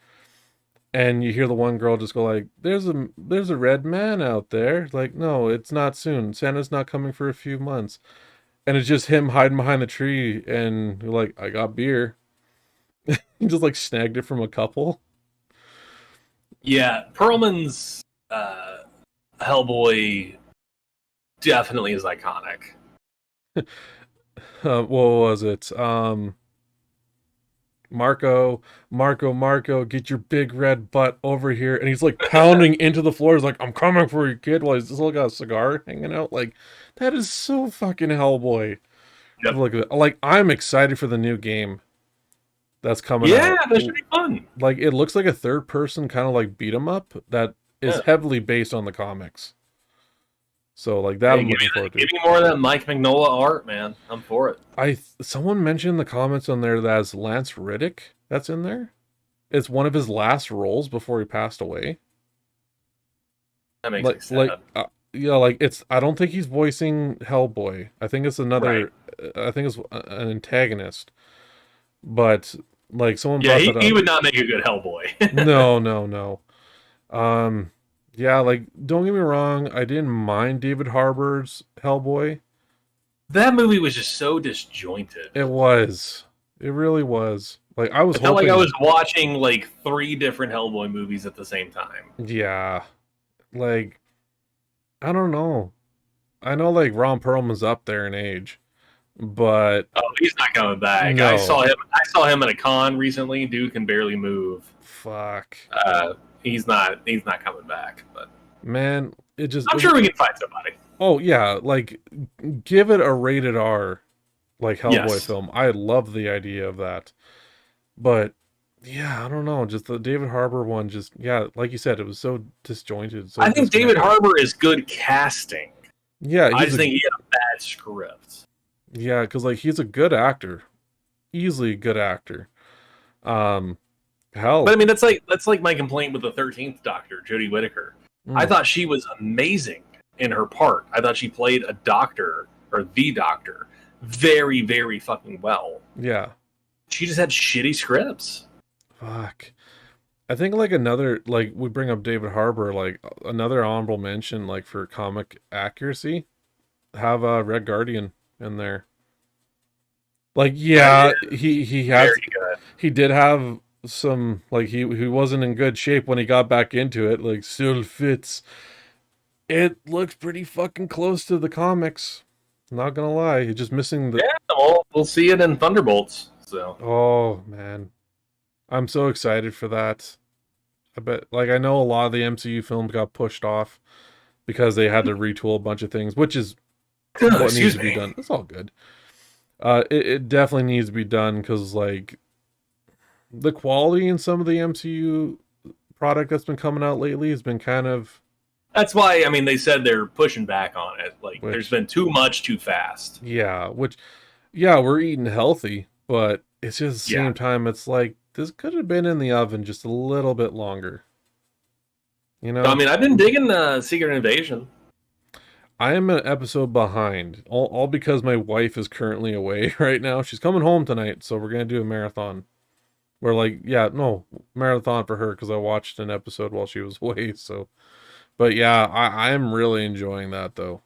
and you hear the one girl just go like, "There's a red man out there." Like, no, it's not soon. Santa's not coming for a few months, and it's just him hiding behind the tree, and you're like, "I got beer." He just like snagged it from a couple.
Yeah, Perlman's Hellboy definitely is iconic.
What was it? Marco, get your big red butt over here. And he's like pounding into the floor. He's like, I'm coming for you, kid. While he's still got a cigar hanging out. Like, that is so fucking Hellboy.
Yep.
Look at it. Like, I'm excited for the new game that's coming
Yeah,
out.
that should be fun.
Like, it looks like a third person kind of like beat 'em up that is
Yeah.
heavily based on the comics. So, like, that
Hey,
I'm looking forward to.
give me more of that Mike Mignola art, man. I'm for it.
Someone mentioned in the comments on there that it's Lance Riddick that's in there. It's one of his last roles before he passed away.
That makes me
Like,
sad.
yeah, like it's. I don't think he's voicing Hellboy. I think it's another. I think it's an antagonist. But like someone
Yeah,
brought that up.
he would not make a good Hellboy.
No. Yeah, like don't get me wrong. I didn't mind David Harbour's Hellboy.
That movie was just so disjointed.
It was. It really was. Like I was
I felt
hoping.
like I was watching like 3 different Hellboy movies at the same time.
Yeah. Like I don't know. I know like Ron Perlman's up there in age, but
Oh, he's not coming back.
No.
I saw him at a con recently. Dude can barely move.
fuck.
He's not coming back. But
Man, it just
I'm sure we can find somebody.
Oh yeah, like give it a rated R like Hellboy
Yes.
film. I love the idea of that. But yeah, I don't know, just the David Harbour one just yeah, like you said, it was so disjointed. So
I think David
disconnected.
Harbour is good casting.
Yeah,
I just think he had a bad script.
yeah, because like he's a good actor. Easily a good actor. Hell.
But I mean, that's like my complaint with the 13th Doctor, Jodie Whittaker. I
Mm,
thought she was amazing in her part. I thought she played a doctor or the doctor very, very fucking well.
yeah.
She just had shitty scripts.
Fuck. I think like another like we bring up David Harbour, like another honorable mention like for comic accuracy, have Red Guardian in there. Like
That
yeah,
is
he had
very good.
he did have some like he wasn't in good shape when he got back into it, like still fits. It looks pretty fucking close to the comics. Not gonna lie, he's just missing the
Yeah, well, we'll see it in Thunderbolts. So
oh man. I'm so excited for that. I bet like I know a lot of the MCU films got pushed off because they had to retool a bunch of things, which is what needs
excuse
to be
me.
done. It's all good. It definitely needs to be done because like the quality in some of the MCU product that's been coming out lately has been kind of
That's why I mean they said they're pushing back on it. Like there's
which
been too much too fast.
yeah, which yeah, we're eating healthy, but it's just at the
Yeah.
same time it's like this could have been in the oven just a little bit longer. You
So I
know?
mean I've been digging Secret Invasion.
I am an episode behind, all because my wife is currently away right now. She's coming home tonight, so we're gonna do a marathon. We're like, yeah, no, marathon for her because I watched an episode while she was away. So, but yeah, I am really enjoying that though.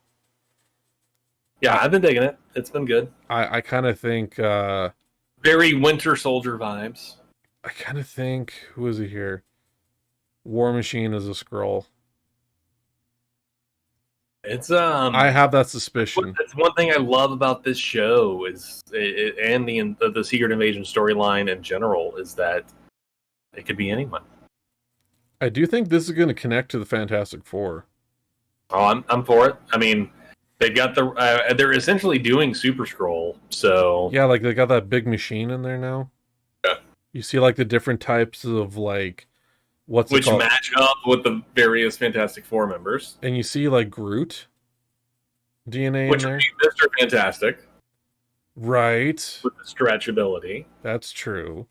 Yeah,
I
I've been digging it. It's been good.
I kind of think
Very Winter Soldier vibes.
I kind of think who is it here? War Machine is a scroll.
It's
I have that suspicion.
that's one thing I love about this show is and the Secret Invasion storyline in general is that it could be anyone.
I do think this is going to connect to the Fantastic Four.
Oh, I'm for it. I mean, they've got they're essentially doing Super Scroll, so
Yeah, like they got that big machine in there now.
yeah.
You see like the different types of like what's it
Which
called?
match up with the various Fantastic Four members,
And you see like Groot DNA in
which would
there.
be Mister Fantastic
Right.
with the stretch ability.
That's true.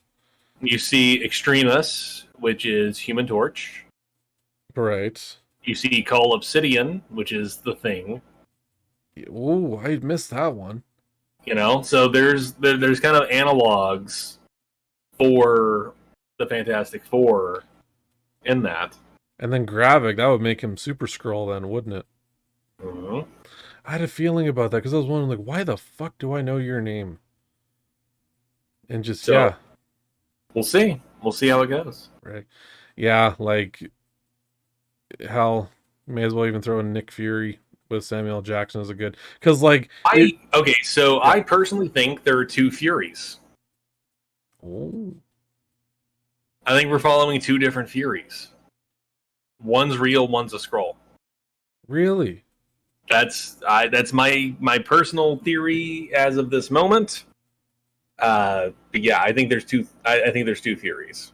You see Extremis, which is Human Torch.
Right.
You see Call Obsidian, which is the Thing.
Oh, I missed that one.
You know, so there's kind of analogs for the Fantastic Four in that.
And then Gravik, that would make him Super Scroll then, wouldn't it?
Mhm.
I had a feeling about that because I was wondering like, why the fuck do I know your name? And just
So
yeah,
we'll see. We'll see how it goes.
right. Yeah, like hell, may as well even throw in Nick Fury with Samuel L. Jackson as a good because like it.
So
Yeah.
I personally think there are two Furies.
Oh,
I think we're following two different Furies. One's real, one's a scroll.
really?
That's my personal theory as of this moment. But yeah, I think there's two. I think there's two Furies.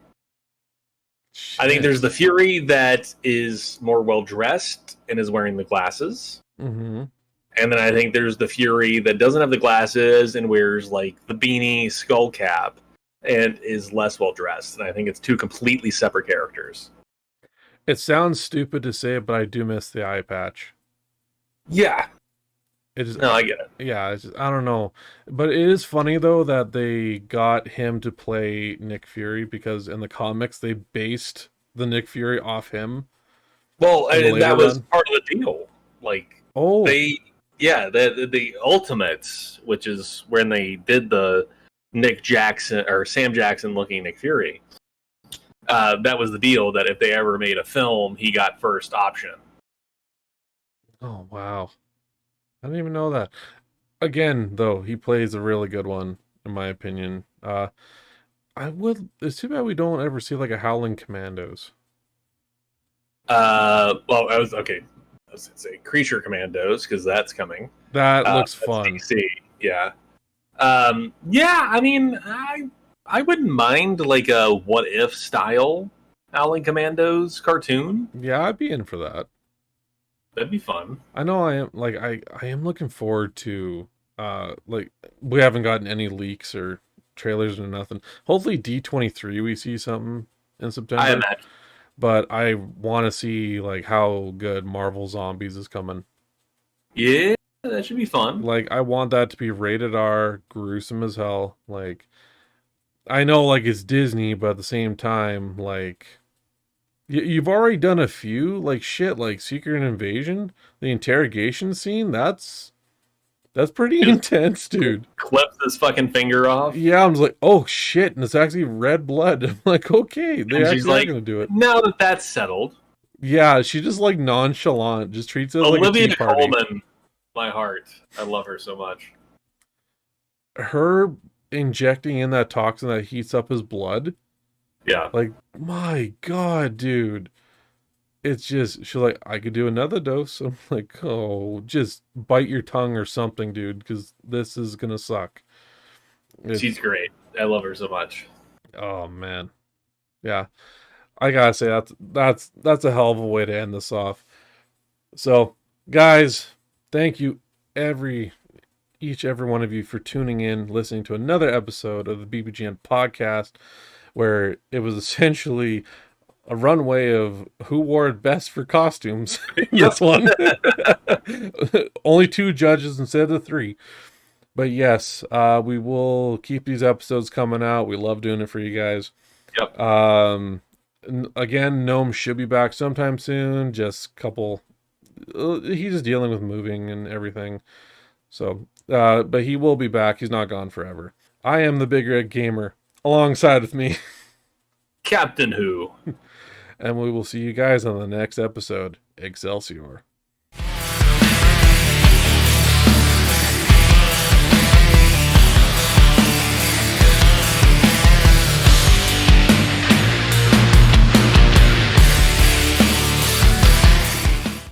I think there's the Fury that is more well dressed and is wearing the glasses.
Mm-hmm.
And then I think there's the Fury that doesn't have the glasses and wears like the beanie skull cap and is less well dressed. And I think it's two completely separate characters.
It sounds stupid to say it, but I do miss the eye patch.
Yeah.
It is,
No, I get it.
yeah, it's just, I don't know, but it is funny though that they got him to play Nick Fury because in the comics they based the Nick Fury off him
Well,
in the
and
later
that was
run.
part of the deal. Like
Oh,
the Ultimates, which is when they did the Nick Jackson or Sam Jackson looking Nick Fury. That was the deal that if they ever made a film, he got first option.
oh wow, I didn't even know that. Again, though, he plays a really good one in my opinion. I would. It's too bad we don't ever see like a Howling Commandos.
Well, I was okay. I was gonna say Creature Commandos because that's coming.
That looks
That's
fun.
DC, yeah. Yeah. I mean, I wouldn't mind like a What If style Howling Commandos cartoon.
Yeah, I'd be in for that.
That'd be fun.
I know I am like I am looking forward to like we haven't gotten any leaks or trailers or nothing. Hopefully D23 we see something in
I
September.
imagine.
but I want to see like how good Marvel Zombies is coming.
Yeah, that should be fun.
Like I want that to be rated R, gruesome as hell. Like I know like it's Disney, but at the same time, like you've already done a few like shit, like Secret Invasion, the interrogation scene. That's pretty
Just
intense, dude.
clips his fucking finger off.
Yeah, I'm just like, oh shit, and it's actually red blood. I'm like, okay, they
And she's
actually are
like,
gonna do it.
now that that's settled,
Yeah, she just like nonchalant, just treats it as like a
Olivia
tea party.
Colman, my heart. I love her so much.
Her injecting in that toxin that heats up his blood,
Yeah.
like, my god, dude. It's just she's like, I could do another dose. I'm like, oh, just bite your tongue or something, dude, because this is gonna suck.
She's
It's
great. I love her so much.
oh man. Yeah. I gotta say that's a hell of a way to end this off. So, guys, thank you every one of you for tuning in, listening to another episode of the BPGN podcast, where it was essentially a runway of who wore it best for costumes. This one, only 2 judges instead of 3. But yes, we will keep these episodes coming out. We love doing it for you guys.
Yep.
Again, Gnome should be back sometime soon. Just couple. He's just dealing with moving and everything. So, but he will be back. He's not gone forever. I am the Big Red Gamer. Alongside with me.
Captain Who.
And we will see you guys on the next episode. Excelsior.